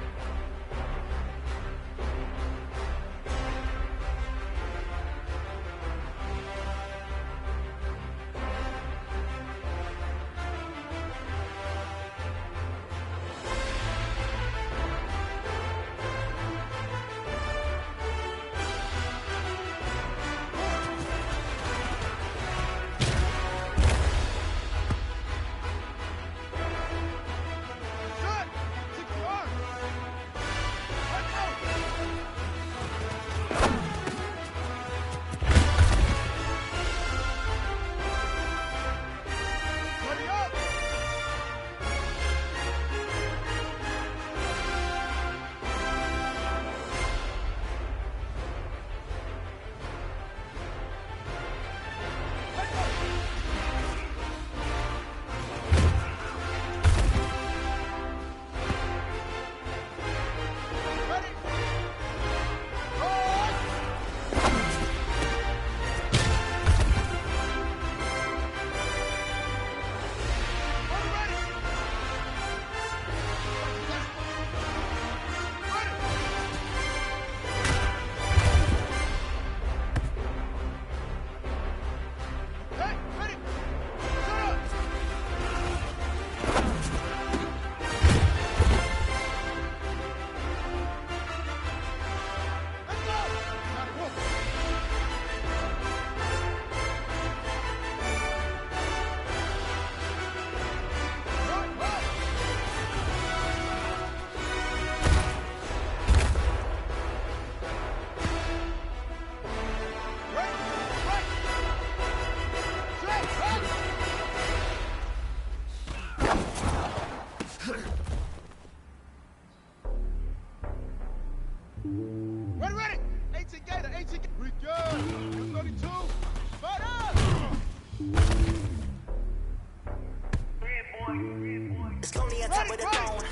[SPEAKER 2] Ready! 18 Gator, 18 Gator. We good. 32. Fight up!
[SPEAKER 6] It's lonely on top of the throne.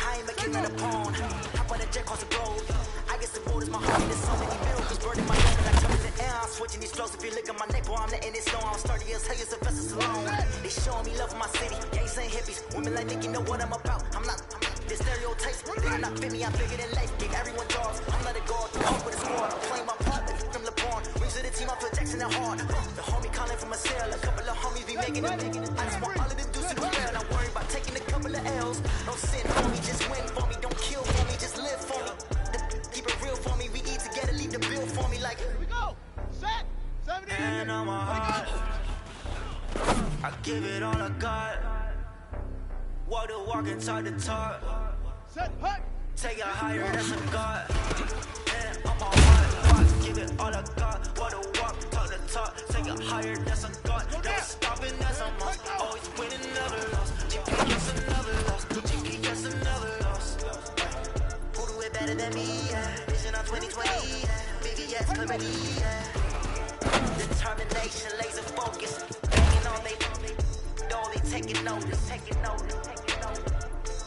[SPEAKER 6] I ain't making none of pawn. Hop on the jet across the globe. I guess the road is my heart. There's so many miracles burning my neck. I turn in the air. I'm switching these flows. If you look at my neck, boy, I'm letting it slow. I'm sturdy as hell. It's a vessel alone. They showing me love in my city. Gangs ain't hippies. Women like Nick, you know what I'm about. I'm not the stereotypes. They do not fit me. I'm bigger than life. Give everyone jobs. I'm not a god. I'm with a squad. I'm playing my part. Like from LeBron. Wings of the team. I put Jackson and hard. The homie calling from a cell. A couple of homies be making it. I just want all of them dudes to do well. Not worried about taking a couple of L's. No sin for me. Just win for me. Don't kill for me. Just live for me. Keep it real for me. We eat together. Leave the bill for me. Like
[SPEAKER 2] here we go. Set. 70.
[SPEAKER 6] And on my heart, I give it all I got. Walk the walk and talk the talk.
[SPEAKER 2] Set. Hut.
[SPEAKER 6] Take it higher, that's a God. And on my heart, I give it all I got. Walk the walk, talk the talk. Take it higher, that's a God. Never stopping, that's a must. Always winning, never lost. GP gets another loss. GP gets another loss. Who do it better than me? Vision on 2020. VVS comedy. Determination, laser focus. Taking on they though they taking notice, taking notice, taking notice.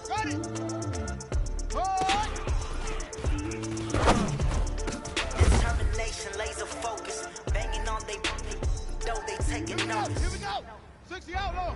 [SPEAKER 2] Got it.
[SPEAKER 6] Determination, laser focus. Banging on they though they taking notice.
[SPEAKER 2] Here we go. 60 out, low.